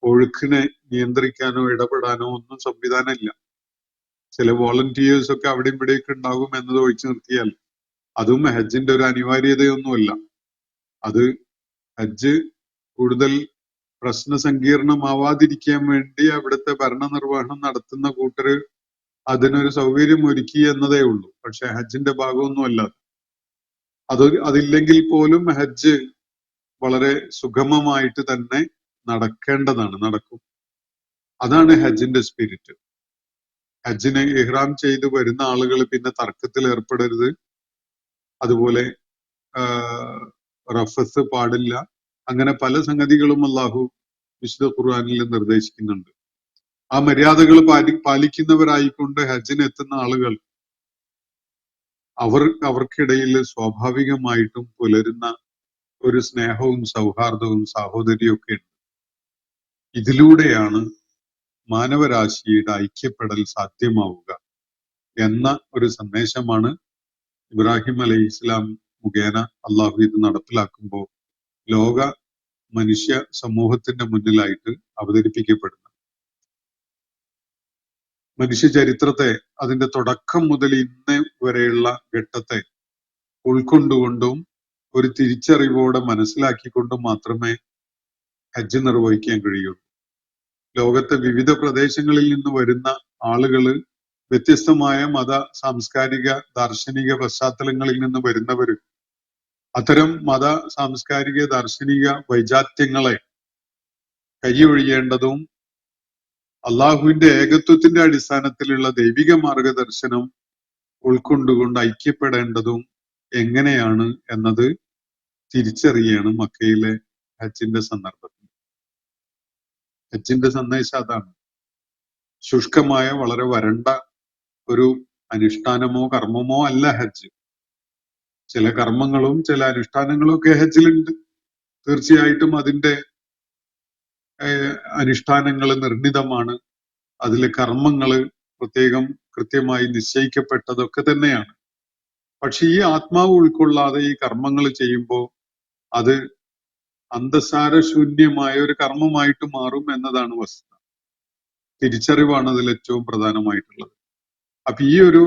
[SPEAKER 3] ഒഴുക്കിനെ നിയന്ത്രിക്കാനോ ഇടപെടാനോ ഒന്നും സംവിധാനമില്ല. ചില വോളണ്ടിയേഴ്സ് ഒക്കെ അവിടെയും ഇവിടെയൊക്കെ ഉണ്ടാകും എന്നത് ഒഴിച്ചു നിർത്തിയാൽ അതും ഹജ്ജിന്റെ ഒരു അനിവാര്യതയൊന്നുമല്ല. അത് ഹജ്ജ് കൂടുതൽ പ്രശ്ന സങ്കീർണമാവാതിരിക്കാൻ വേണ്ടി അവിടുത്തെ ഭരണനിർവഹണം നടത്തുന്ന കൂട്ടര് അതിനൊരു സൗകര്യം ഒരുക്കി എന്നതേ ഉള്ളൂ. പക്ഷെ ഹജ്ജിന്റെ ഭാഗമൊന്നുമല്ല അതില്ലെങ്കിൽ പോലും ഹജ്ജ് വളരെ സുഗമമായിട്ട് തന്നെ നടക്കേണ്ടതാണ്, നടക്കും. അതാണ് ഹജ്ജിന്റെ സ്പിരിറ്റ്. ഹജ്ജിനെ ഇഹ്റാം ചെയ്ത് വരുന്ന ആളുകൾ പിന്നെ തർക്കത്തിൽ ഏർപ്പെടരുത്, അതുപോലെ റഫസ് പാടില്ല, അങ്ങനെ പല സംഗതികളും അള്ളാഹു വിശുദ്ധ ഖുർആനിൽ നിർദ്ദേശിക്കുന്നുണ്ട്. ആ മര്യാദകൾ പാലിക്കുന്നവരായിക്കൊണ്ട് ഹജ്ജിന് എത്തുന്ന ആളുകൾ അവർക്കിടയിൽ സ്വാഭാവികമായിട്ടും പുലരുന്ന ഒരു സ്നേഹവും സൗഹാർദ്ദവും സാഹോദര്യവും ഒക്കെ ഉണ്ട്. ഇതിലൂടെയാണ് മാനവരാശിയുടെ ഐക്യപ്പെടൽ സാധ്യമാവുക എന്ന ഒരു സന്ദേശമാണ് ഇബ്രാഹിം അലൈഹി ഇസ്ലാം മുഖേന അള്ളാഹു ഇത് നടപ്പിലാക്കുമ്പോൾ ലോക മനുഷ്യ സമൂഹത്തിന്റെ മുന്നിലായിട്ട് അവതരിപ്പിക്കപ്പെടുന്നത്. മനുഷ്യ ചരിത്രത്തെ, അതിന്റെ തുടക്കം മുതൽ ഇന്ന് വരെയുള്ള ഘട്ടത്തെ ഉൾക്കൊണ്ടുകൊണ്ടും ഒരു തിരിച്ചറിവോടെ മനസ്സിലാക്കിക്കൊണ്ടും മാത്രമേ ഹജ്ജ് നിർവഹിക്കാൻ കഴിയുള്ളൂ. ലോകത്തെ വിവിധ പ്രദേശങ്ങളിൽ നിന്ന് വരുന്ന ആളുകള്, വ്യത്യസ്തമായ മത, സാംസ്കാരിക, ദാർശനിക പശ്ചാത്തലങ്ങളിൽ നിന്ന് വരുന്നവര് അത്തരം മത, സാംസ്കാരിക, ദാർശനിക വൈജാത്യങ്ങളെ കൈയൊഴിയേണ്ടതും അള്ളാഹുവിന്റെ ഏകത്വത്തിന്റെ അടിസ്ഥാനത്തിലുള്ള ദൈവിക മാർഗദർശനം ഉൾക്കൊണ്ടുകൊണ്ട് ഐക്യപ്പെടേണ്ടതും എങ്ങനെയാണ് എന്നത് തിരിച്ചറിയാണ് മക്കയിലെ ഹജ്ജിന്റെ സന്ദർഭത്തിൽ. ഹജ്ജിന്റെ സന്ദേശം അതാണ്. ശുഷ്കമായ, വളരെ വരണ്ട ഒരു അനുഷ്ഠാനമോ കർമ്മമോ അല്ല ഹജ്ജ്. ചില കർമ്മങ്ങളും ചില അനുഷ്ഠാനങ്ങളും ഒക്കെ ഹജ്ജിലുണ്ട്. തീർച്ചയായിട്ടും അതിന്റെ അനുഷ്ഠാനങ്ങൾ നിർണിതമാണ്, അതിലെ കർമ്മങ്ങള് പ്രത്യേകം കൃത്യമായി നിശ്ചയിക്കപ്പെട്ടതൊക്കെ തന്നെയാണ്. പക്ഷെ ഈ ആത്മാവ് ഉൾക്കൊള്ളാതെ ഈ കർമ്മങ്ങൾ ചെയ്യുമ്പോൾ അത് അന്തസാരശൂന്യമായ ഒരു കർമ്മമായിട്ട് മാറും എന്നതാണ് വസ്തുത. തിരിച്ചറിവാണ് അതിൽ ഏറ്റവും പ്രധാനമായിട്ടുള്ളത്. അപ്പൊ ഈ ഒരു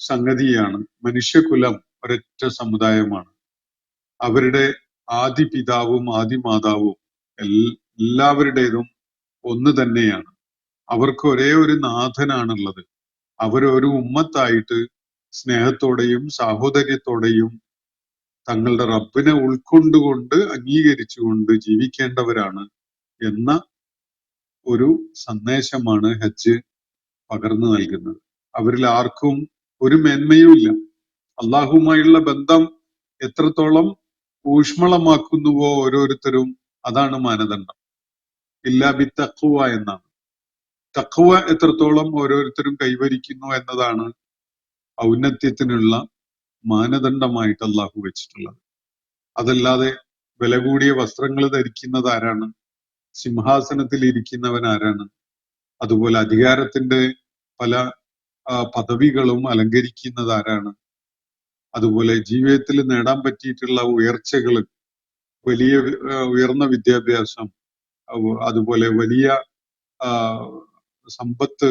[SPEAKER 3] സംഗതിയാണ് മനുഷ്യകുലം ഒരൊറ്റ സമുദായമാണ്. അവരുടെ ആദി പിതാവും ആദി മാതാവും എല്ലാവരുടേതും ഒന്ന് തന്നെയാണ്. അവർക്ക് ഒരേ ഒരു നാഥനാണുള്ളത്. അവരൊരു ഉമ്മത്തായിട്ട് സ്നേഹത്തോടെയും സാഹോദര്യത്തോടെയും തങ്ങളുടെ റബ്ബിനെ ഉൾക്കൊണ്ടുകൊണ്ട് അംഗീകരിച്ചുകൊണ്ട് ജീവിക്കേണ്ടവരാണ് എന്ന ഒരു സന്ദേശമാണ് ഹജ്ജ് പകർന്നു നൽകുന്നത്. അവരിൽ ആർക്കും ഒരു മേന്മയുമില്ല. അള്ളാഹുമായുള്ള ബന്ധം എത്രത്തോളം ഊഷ്മളമാക്കുന്നുവോ ഓരോരുത്തരും, അതാണ് മാനദണ്ഡം. ഇല്ലാ ബി തഖ്വ എന്നാണ്. തഖ്വ എത്രത്തോളം ഓരോരുത്തരും കൈവരിക്കുന്നു എന്നതാണ് ഔന്നത്യത്തിനുള്ള മാനദണ്ഡമായിട്ട് അള്ളാഹു വെച്ചിട്ടുള്ളത്. അതല്ലാതെ വില കൂടിയ വസ്ത്രങ്ങൾ ധരിക്കുന്നത് ആരാണ്? സിംഹാസനത്തിൽ ഇരിക്കുന്നവൻ ആരാണ്? അതുപോലെ അധികാരത്തിന്റെ പല പദവികളും അലങ്കരിക്കുന്നത് ആരാണ്? അതുപോലെ ജീവിതത്തിൽ നേടാൻ പറ്റിയിട്ടുള്ള ഉയർച്ചകൾ, വലിയ ഉയർന്ന വിദ്യാഭ്യാസം, അതുപോലെ വലിയ സമ്പത്ത്,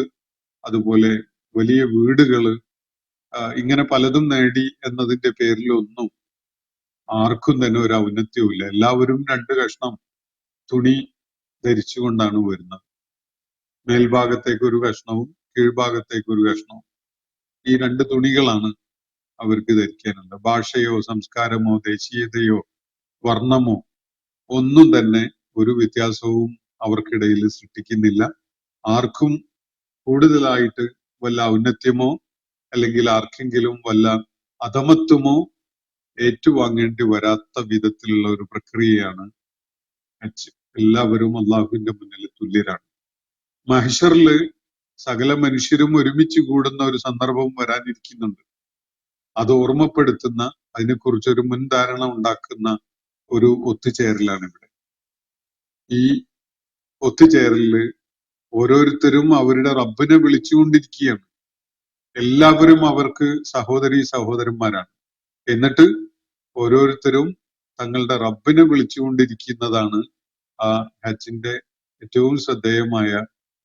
[SPEAKER 3] അതുപോലെ വലിയ വീടുകള്, ഇങ്ങനെ പലതും നേടി എന്നതിന്റെ പേരിലൊന്നും ആർക്കും തന്നെ ഒരു ഔന്നത്യവുമില്ല. എല്ലാവരും രണ്ട് കഷ്ണം തുണി ധരിച്ചുകൊണ്ടാണ് വരുന്നത്. മേൽഭാഗത്തേക്ക് ഒരു കഷ്ണവും കീഴ്ഭാഗത്തേക്ക് ഒരു കഷ്ണവും. ഈ രണ്ട് തുണികളാണ് അവർക്ക് ധരിക്കാനുള്ളത്. ഭാഷയോ സംസ്കാരമോ ദേശീയതയോ വർണ്ണമോ ഒന്നും തന്നെ ഒരു വ്യത്യാസവും അവർക്കിടയിൽ സൃഷ്ടിക്കുന്നില്ല. ആർക്കും കൂടുതലായിട്ട് വല്ല ഔന്നത്യമോ അല്ലെങ്കിൽ ആർക്കെങ്കിലും വല്ല അധമത്വമോ ഏറ്റുവാങ്ങേണ്ടി വരാത്ത വിധത്തിലുള്ള ഒരു പ്രക്രിയയാണ് ഹജ്ജ്. എല്ലാവരും അള്ളാഹുവിന്റെ മുന്നിൽ തുല്യരാണ്. മഹ്ശറില് സകല മനുഷ്യരും ഒരുമിച്ച് കൂടുന്ന ഒരു സന്ദർഭം വരാനിരിക്കുന്നുണ്ട്. അത് ഓർമ്മപ്പെടുത്തുന്ന, അതിനെക്കുറിച്ചൊരു മുൻധാരണ ഉണ്ടാക്കുന്ന ഒരു ഒത്തുചേരലാണ് ഇവിടെ. ഈ ഒത്തുചേരലില് ഓരോരുത്തരും അവരുടെ റബ്ബിനെ വിളിച്ചുകൊണ്ടിരിക്കുകയാണ്. എല്ലാവരും അവർക്ക് സഹോദരന്മാരാണ്. എന്നിട്ട് ഓരോരുത്തരും തങ്ങളുടെ റബ്ബിനെ വിളിച്ചുകൊണ്ടിരിക്കുന്നതാണ് ആ ഹജ്ജിന്റെ ഏറ്റവും ശ്രദ്ധേയമായ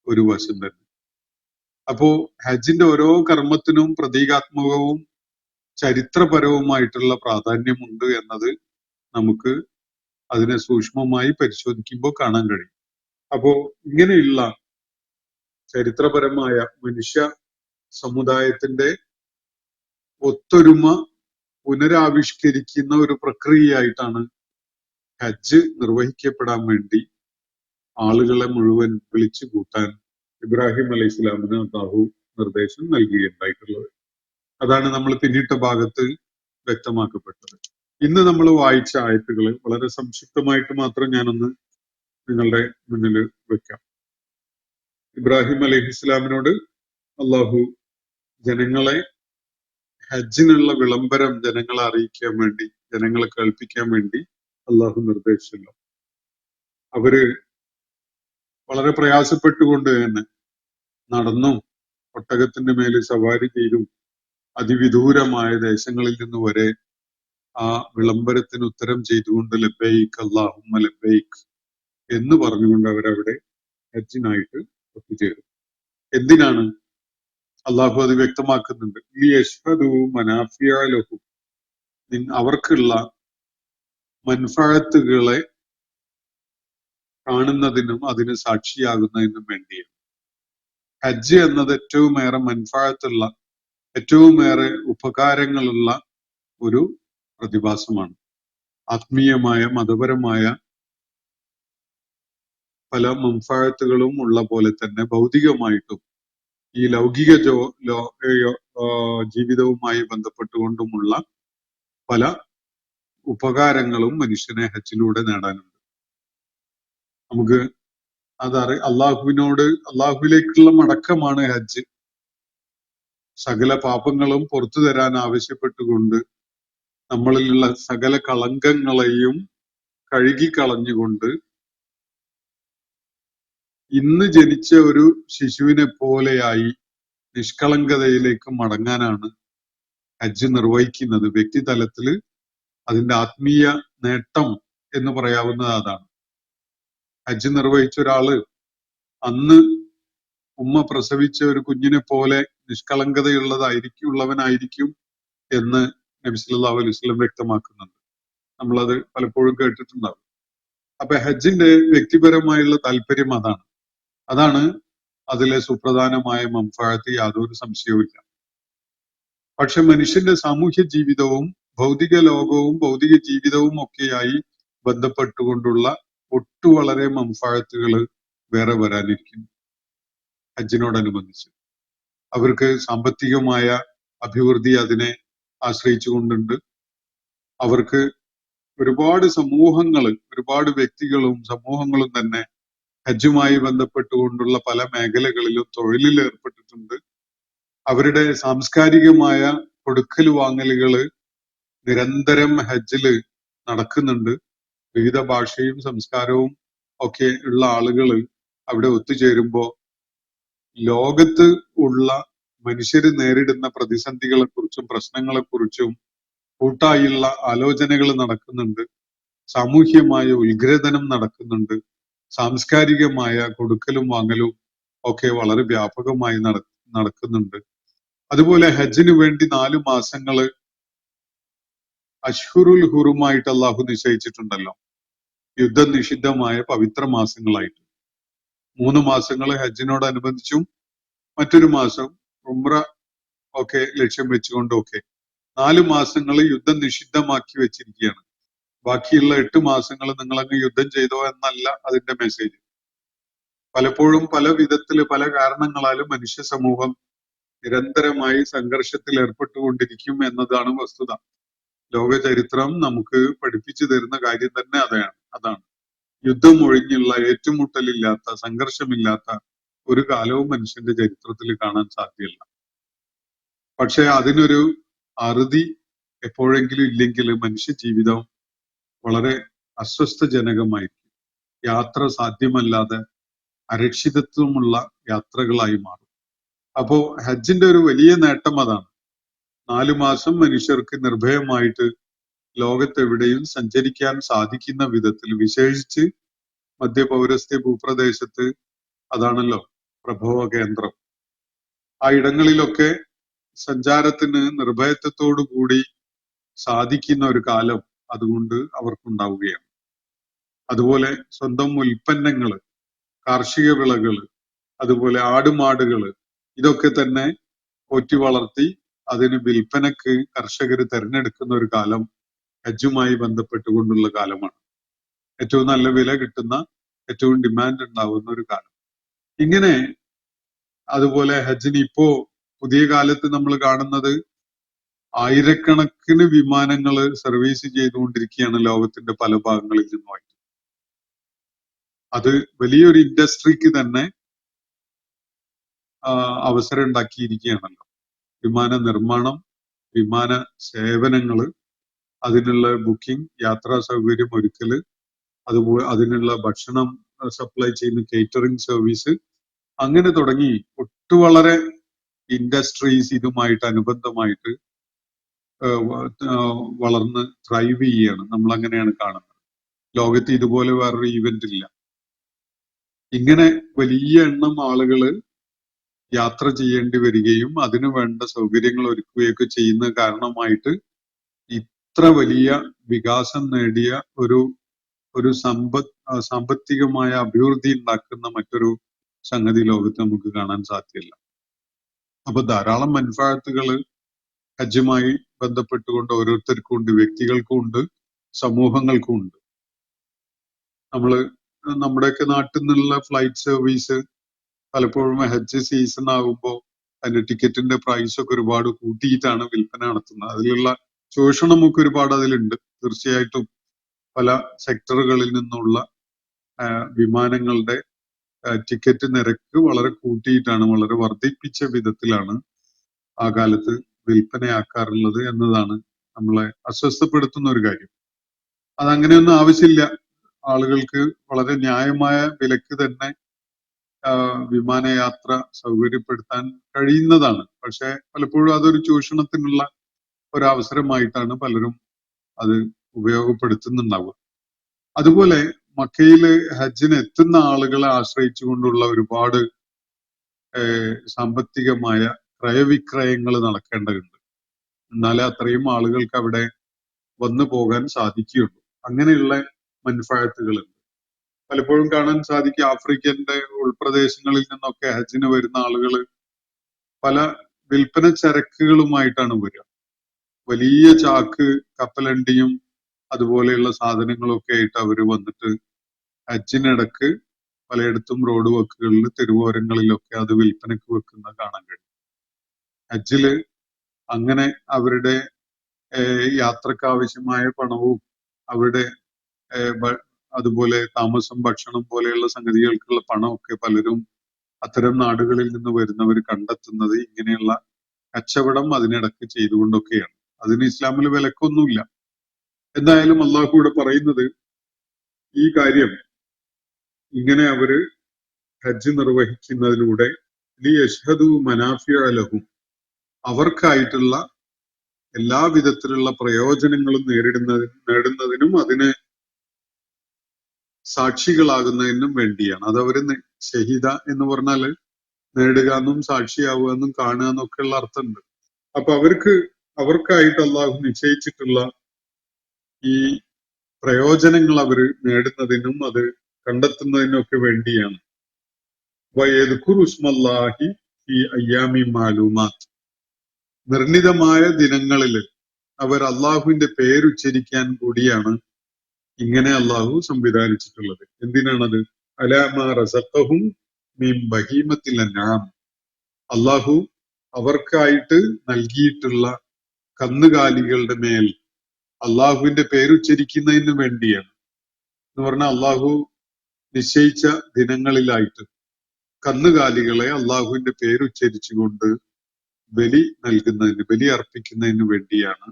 [SPEAKER 3] ഒരു വശം തന്നെ. അപ്പോ ഹജ്ജിന്റെ ഓരോ കർമ്മത്തിനും പ്രതീകാത്മകവും ചരിത്രപരവുമായിട്ടുള്ള പ്രാധാന്യമുണ്ട് എന്നത് നമുക്ക് അതിനെ സൂക്ഷ്മമായി പരിശോധിക്കുമ്പോൾ കാണാൻ കഴിയും. അപ്പോ ഇങ്ങനെയുള്ള ചരിത്രപരമായ മനുഷ്യ സമുദായത്തിന്റെ ഒത്തൊരുമ പുനരാവിഷ്കരിക്കുന്ന ഒരു പ്രക്രിയയായിട്ടാണ് ഹജ്ജ് നിർവഹിക്കപ്പെടാൻ വേണ്ടി ആളുകളെ മുഴുവൻ വിളിച്ചു കൂട്ടാൻ ഇബ്രാഹിം അലൈഹി ഇസ്ലാമിന് അല്ലാഹു നിർദ്ദേശം നൽകുകയുണ്ടായിട്ടുള്ളത്. അതാണ് നമ്മൾ പിന്നിട്ട ഭാഗത്ത് വ്യക്തമാക്കപ്പെട്ടത്. ഇന്ന് നമ്മൾ വായിച്ച ആയത്തുകൾ വളരെ സംക്ഷിപ്തമായിട്ട് മാത്രം ഞാനൊന്ന് നിങ്ങളുടെ മുന്നിൽ വെക്കാം. ഇബ്രാഹിം അലൈഹി ഇസ്ലാമിനോട് അള്ളാഹു ജനങ്ങളെ ഹജ്ജിനുള്ള വിളംബരം ജനങ്ങളെ അറിയിക്കാൻ വേണ്ടി, ജനങ്ങളെ കേൾപ്പിക്കാൻ വേണ്ടി അള്ളാഹു നിർദ്ദേശിച്ചല്ലോ. അവര് വളരെ പ്രയാസപ്പെട്ടുകൊണ്ട് തന്നെ നടന്നും ഒട്ടകത്തിന്റെ മേല് സവാരി ചെയ്തും അതിവിദൂരമായ ദേശങ്ങളിൽ നിന്ന് വരെ ആ വിളംബരത്തിന് ഉത്തരം ചെയ്തുകൊണ്ട് ലബ്ബൈക്ക് അല്ലാഹുമ്മ ലബ്ബൈക്ക് എന്ന് പറഞ്ഞുകൊണ്ട് അവരവിടെ ഹജ്ജിനായിട്ട് ഒത്തുചേരും. എന്തിനാണ്? അള്ളാഹു അത് വ്യക്തമാക്കുന്നുണ്ട്. ഈ യശ്ഹദു മനാഫിയ ലഹും, അവർക്കുള്ള മൻഫഅത്തുകളെ കാണുന്നതിനും അതിന് സാക്ഷിയാകുന്നതിനും വേണ്ടിയാണ്. ഹജ്ജ് എന്നത് ഏറ്റവും ഏറെ മൻഫഅത്തുള്ള, ഏറ്റവും ഏറെ ഉപകാരങ്ങളുള്ള ഒരു പ്രതിഭാസമാണ്. ആത്മീയമായ മതപരമായ പല മൻഫഅത്തുകളും ഉള്ള പോലെ തന്നെ ഭൗതികമായിട്ടും ഈ ലൗകിക ജീവിതവുമായി ബന്ധപ്പെട്ടുകൊണ്ടുമുള്ള പല ഉപകാരങ്ങളും മനുഷ്യനെ ഹജ്ജിലൂടെ നേടാനുണ്ട്. നമുക്ക് അള്ളാഹുവിലേക്കുള്ള മടക്കമാണ് ഹജ്ജ്. സകല പാപങ്ങളും പുറത്തു തരാൻ ആവശ്യപ്പെട്ടുകൊണ്ട് നമ്മളിലുള്ള സകല കളങ്കങ്ങളെയും കഴുകിക്കളഞ്ഞുകൊണ്ട് ഇന്ന് ജനിച്ച ഒരു ശിശുവിനെ പോലെയായി നിഷ്കളങ്കതയിലേക്ക് മടങ്ങാനാണ് ഹജ്ജ് നിർവഹിക്കുന്നത്. വ്യക്തിതലത്തില് അതിന്റെ ആത്മീയ നേട്ടം എന്ന് പറയാവുന്നത് അതാണ്. ഹജ്ജ് നിർവഹിച്ച ഒരാള് അന്ന് ഉമ്മ പ്രസവിച്ച ഒരു കുഞ്ഞിനെ പോലെ ഉള്ളവനായിരിക്കും എന്ന് നബി സല്ലല്ലാഹു അലൈഹി വസല്ലം വ്യക്തമാക്കുന്നുണ്ട്. നമ്മളത് പലപ്പോഴും കേട്ടിട്ടുണ്ടാവും. അപ്പൊ ഹജ്ജിന്റെ വ്യക്തിപരമായുള്ള താല്പര്യം അതാണ് അതിലെ സുപ്രധാനമായ മംഫഅത്ത്, യാതൊരു സംശയവുമില്ല. പക്ഷെ മനുഷ്യന്റെ സാമൂഹ്യ ജീവിതവും ഭൗതിക ലോകവും ഭൗതിക ജീവിതവും ഒക്കെയായി ബന്ധപ്പെട്ടുകൊണ്ടുള്ള വളരെ മംഫഅത്തുകൾ വേറെ വരാനിരിക്കുന്നു ഹജ്ജിനോടനുബന്ധിച്ച്. അവർക്ക് സാമ്പത്തികമായ അഭിവൃദ്ധി അതിനെ ആശ്രയിച്ചുകൊണ്ടുണ്ട്. അവർക്ക് ഒരുപാട് ഒരുപാട് വ്യക്തികളും സമൂഹങ്ങളും തന്നെ ഹജ്ജുമായി ബന്ധപ്പെട്ടുകൊണ്ടുള്ള പല മേഖലകളിലും തൊഴിലിൽ ഏർപ്പെട്ടിട്ടുണ്ട്. അവരുടെ സാംസ്കാരികമായ കൊടുക്കൽ വാങ്ങലുകള് നിരന്തരം ഹജ്ജില് നടക്കുന്നുണ്ട്. വിവിധ ഭാഷയും സംസ്കാരവും ഒക്കെ ഉള്ള ആളുകൾ അവിടെ ഒത്തുചേരുമ്പോ ലോകത്ത് ഉള്ള മനുഷ്യര് നേരിടുന്ന പ്രതിസന്ധികളെ കുറിച്ചും പ്രശ്നങ്ങളെ കുറിച്ചും കൂട്ടായുള്ള ആലോചനകൾ നടക്കുന്നുണ്ട്. സാമൂഹ്യമായ ഉത്ഗ്രഥനം നടക്കുന്നുണ്ട്. സാംസ്കാരികമായ കൊടുക്കലും വാങ്ങലും ഒക്കെ വളരെ വ്യാപകമായി നടക്കുന്നുണ്ട്. അതുപോലെ ഹജ്ജിന് വേണ്ടി 4 മാസങ്ങള് അഷ്ഹുറുൽ ഹുറുമായിട്ട് അള്ളാഹു നിശ്ചയിച്ചിട്ടുണ്ടല്ലോ, യുദ്ധം നിഷിദ്ധമായ പവിത്ര മാസങ്ങളായിട്ട്. 3 മാസങ്ങള് ഹജ്ജിനോടനുബന്ധിച്ചും മറ്റൊരു മാസം ഉംറ ഒക്കെ ലക്ഷ്യം വെച്ചുകൊണ്ടും ഒക്കെ 4 മാസങ്ങള് യുദ്ധം നിഷിദ്ധമാക്കി വെച്ചിരിക്കുകയാണ്. ബാക്കിയുള്ള 8 മാസങ്ങൾ നിങ്ങളങ്ങ് യുദ്ധം ചെയ്തോ എന്നല്ല അതിന്റെ മെസ്സേജ്. പലപ്പോഴും പല വിധത്തില് പല കാരണങ്ങളാലും മനുഷ്യ സമൂഹം നിരന്തരമായി സംഘർഷത്തിൽ ഏർപ്പെട്ടുകൊണ്ടിരിക്കും എന്നതാണ് വസ്തുത. ലോക ചരിത്രം നമുക്ക് പഠിപ്പിച്ചു തരുന്ന കാര്യം തന്നെ അതാണ്. യുദ്ധം ഒഴിഞ്ഞുള്ള ഏറ്റുമുട്ടലില്ലാത്ത സംഘർഷമില്ലാത്ത ഒരു കാലവും മനുഷ്യന്റെ ചരിത്രത്തിൽ കാണാൻ സാധ്യമല്ല. പക്ഷെ അതിനൊരു അറുതി എപ്പോഴെങ്കിലും ഇല്ലെങ്കിൽ മനുഷ്യ ജീവിതം വളരെ അസ്വസ്ഥജനകമായിരിക്കും. യാത്ര സാധ്യമല്ലാതെ അരക്ഷിതത്വമുള്ള യാത്രകളായി മാറും. അപ്പോ ഹജ്ജിന്റെ ഒരു വലിയ നേട്ടം അതാണ്. 4 മാസം മനുഷ്യർക്ക് നിർഭയമായിട്ട് ലോകത്തെവിടെയും സഞ്ചരിക്കാൻ സാധിക്കുന്ന വിധത്തിൽ, വിശേഷിച്ച് മധ്യപൗരസ്ത്യ ഭൂപ്രദേശത്ത് അതാണല്ലോ പ്രഭവ കേന്ദ്രം. ആ ഇടങ്ങളിലൊക്കെ സഞ്ചാരത്തിന് നിർഭയത്വത്തോടു കൂടി സാധിക്കുന്ന ഒരു കാലം അതുകൊണ്ട് അവർക്കുണ്ടാവുകയാണ്. അതുപോലെ സ്വന്തം ഉൽപ്പന്നങ്ങള്, കാർഷിക വിളകള്, അതുപോലെ ആടുമാടുകള് ഇതൊക്കെ തന്നെ പോറ്റി വളർത്തി അതിന് വിൽപ്പനക്ക് കർഷകർ തിരഞ്ഞെടുക്കുന്ന ഒരു കാലം ഹജ്ജുമായി ബന്ധപ്പെട്ടുകൊണ്ടുള്ള കാലമാണ്. ഏറ്റവും നല്ല വില കിട്ടുന്ന, ഏറ്റവും ഡിമാൻഡ് ഉണ്ടാവുന്ന ഒരു കാലം. ഇങ്ങനെ അതുപോലെ ഹജ്ജിന് ഇപ്പോ പുതിയ കാലത്ത് നമ്മൾ കാണുന്നത് ആയിരക്കണക്കിന് വിമാനങ്ങൾ സർവീസ് ചെയ്തുകൊണ്ടിരിക്കുകയാണ് ലോകത്തിന്റെ പല ഭാഗങ്ങളിൽ നിന്നുമായിട്ട്. അത് വലിയൊരു ഇൻഡസ്ട്രിക്ക് തന്നെ അവസരം ഉണ്ടാക്കിയിരിക്കുകയാണല്ലോ. വിമാന നിർമ്മാണം, വിമാന സേവനങ്ങള്, അതിനുള്ള ബുക്കിംഗ്, യാത്രാ സൗകര്യം ഒരുക്കല്, അതുപോലെ അതിനുള്ള ഭക്ഷണം സപ്ലൈ ചെയ്യുന്ന കേറ്ററിംഗ് സർവീസ്, അങ്ങനെ തുടങ്ങി വളരെ ഇൻഡസ്ട്രീസ് ഇതുമായിട്ട് അനുബന്ധമായിട്ട് വളർന്ന് ത്രൈവ് ചെയ്യുകയാണ്. നമ്മൾ അങ്ങനെയാണ് കാണുന്നത്. ലോകത്ത് ഇതുപോലെ വേറൊരു ഈവന്റ് ഇല്ല. ഇങ്ങനെ വലിയ എണ്ണം ആളുകള് യാത്ര ചെയ്യേണ്ടി വരികയും അതിനു വേണ്ട സൗകര്യങ്ങൾ ഒരുക്കുകയൊക്കെ ചെയ്യുന്ന കാരണമായിട്ട് ഇത്ര വലിയ വികാസം നേടിയ ഒരു സാമ്പത്തികമായ അഭിവൃദ്ധി ഉണ്ടാക്കുന്ന മറ്റൊരു സംഗതി ലോകത്ത് നമുക്ക് കാണാൻ സാധ്യമല്ല. അപ്പൊ ധാരാളം മൻഫഅത്തുകള് ഹജ്ജുമായി ബന്ധപ്പെട്ടുകൊണ്ട് ഓരോരുത്തർക്കും ഉണ്ട്, വ്യക്തികൾക്കും ഉണ്ട്, സമൂഹങ്ങൾക്കും ഉണ്ട്. നമ്മുടെയൊക്കെ നാട്ടിൽ നിന്നുള്ള ഫ്ലൈറ്റ് സർവീസ് പലപ്പോഴും ഹജ്ജ് സീസൺ ആകുമ്പോൾ അതിന്റെ ടിക്കറ്റിന്റെ പ്രൈസ് ഒക്കെ ഒരുപാട് കൂട്ടിയിട്ടാണ് വിൽപ്പന നടത്തുന്നത്. അതിലുള്ള ചൂഷണമൊക്കെ ഒരുപാട് അതിലുണ്ട്. തീർച്ചയായിട്ടും പല സെക്ടറുകളിൽ നിന്നുള്ള വിമാനങ്ങളുടെ ടിക്കറ്റ് നിരക്ക് വളരെ കൂട്ടിയിട്ടാണ്, വളരെ വർദ്ധിപ്പിച്ച വിധത്തിലാണ് ആ കാലത്ത് വിൽപ്പനയാക്കാറുള്ളത് എന്നതാണ് നമ്മളെ അസ്വസ്ഥപ്പെടുത്തുന്ന ഒരു കാര്യം. അതങ്ങനെയൊന്നും ആവശ്യമില്ല. ആളുകൾക്ക് വളരെ ന്യായമായ വിലക്ക് തന്നെ വിമാനയാത്ര സൗകര്യപ്പെടുത്താൻ കഴിയുന്നതാണ്. പക്ഷെ പലപ്പോഴും അതൊരു ചൂഷണത്തിനുള്ള ഒരവസരമായിട്ടാണ് പലരും അത് ഉപയോഗപ്പെടുത്തുന്നുണ്ടാവുക. അതുപോലെ മക്കയില് ഹജ്ജിന് എത്തുന്ന ആളുകളെ ആശ്രയിച്ചുകൊണ്ടുള്ള ഒരുപാട് സാമ്പത്തികമായ ക്രയവിക്രയങ്ങൾ നടക്കേണ്ടതുണ്ട്. എന്നാലേ അത്രയും ആളുകൾക്ക് അവിടെ വന്നു പോകാൻ സാധിക്കുകയുള്ളൂ. അങ്ങനെയുള്ള മൻഫഅത്തുകളുണ്ട്. പലപ്പോഴും കാണാൻ സാധിക്കും ആഫ്രിക്കന്റെ ഉൾപ്രദേശങ്ങളിൽ നിന്നൊക്കെ ഹജ്ജിന് വരുന്ന ആളുകൾ പല വിൽപ്പന ചരക്കുകളുമായിട്ടാണ് വരിക. വലിയ ചാക്ക് കപ്പലണ്ടിയും അതുപോലെയുള്ള സാധനങ്ങളൊക്കെ ആയിട്ട് അവർ വന്നിട്ട് ഹജ്ജിനിടക്ക് പലയിടത്തും റോഡ് വക്കുകളിൽ തെരുവോരങ്ങളിലൊക്കെ അത് വിൽപ്പനക്ക് വെക്കുന്ന കാണാൻ കഴിയും. ഹജ്ജില് അങ്ങനെ അവരുടെ യാത്രക്ക് ആവശ്യമായ പണവും അവരുടെ അതുപോലെ താമസം ഭക്ഷണം പോലെയുള്ള സംഗതികൾക്കുള്ള പണമൊക്കെ പലരും അത്തരം നാടുകളിൽ നിന്ന് വരുന്നവർ കണ്ടെത്തുന്നത് ഇങ്ങനെയുള്ള കച്ചവടം അതിനിടക്ക് ചെയ്തുകൊണ്ടൊക്കെയാണ്. അതിന് ഇസ്ലാമിൽ വിലക്കൊന്നുമില്ല. എന്തായാലും അള്ളാഹു കൂടെ പറയുന്നത് ഈ കാര്യം ഇങ്ങനെ അവര് ഹജ്ജ് നിർവഹിക്കുന്നതിലൂടെ ലിയശ്ഹദു മനാഫിഅ ലഹും, അവർക്കായിട്ടുള്ള എല്ലാ വിധത്തിലുള്ള പ്രയോജനങ്ങളും നേടുന്നതിനും അതിന് സാക്ഷികളാകുന്നതിനും വേണ്ടിയാണ്. അതവര് ഷഹീദ എന്ന് പറഞ്ഞാല് നേടുക എന്നും സാക്ഷിയാവുക എന്നും കാണുക എന്നൊക്കെ ഉള്ള അർത്ഥമുണ്ട്. അപ്പൊ അവർക്കായിട്ട് അള്ളാഹു നിശ്ചയിച്ചിട്ടുള്ള ഈ പ്രയോജനങ്ങൾ അവര് നേടുന്നതിനും അത് കണ്ടെത്തുന്നതിനൊക്കെ വേണ്ടിയാണ്. വയദ്കുറു ഇസ്മല്ലാഹി ഫീ അയ്യാമി മാലൂമാത്ത്, നിർണിതമായ ദിനങ്ങളിൽ അവർ അള്ളാഹുവിന്റെ പേരുച്ചരിക്കാൻ കൂടിയാണ് ഇങ്ങനെ അള്ളാഹു സംവിധാനിച്ചിട്ടുള്ളത്. എന്തിനാണത്? അലാമാ റസഖഹും മിൻ ബഹീമത്തിൽ അൻആം, അള്ളാഹു അവർക്കായിട്ട് നൽകിയിട്ടുള്ള കന്നുകാലികളുടെ മേൽ അള്ളാഹുവിന്റെ പേരുച്ചരിക്കുന്നതിന് വേണ്ടിയാണ്. എന്ന് പറഞ്ഞാൽ അള്ളാഹു നിശ്ചയിച്ച ദിനങ്ങളിലായിട്ട് കന്നുകാലികളെ അള്ളാഹുവിന്റെ പേരുച്ചരിച്ചുകൊണ്ട് ബലി നൽകുന്നതിന്, ബലി അർപ്പിക്കുന്നതിന് വേണ്ടിയാണ്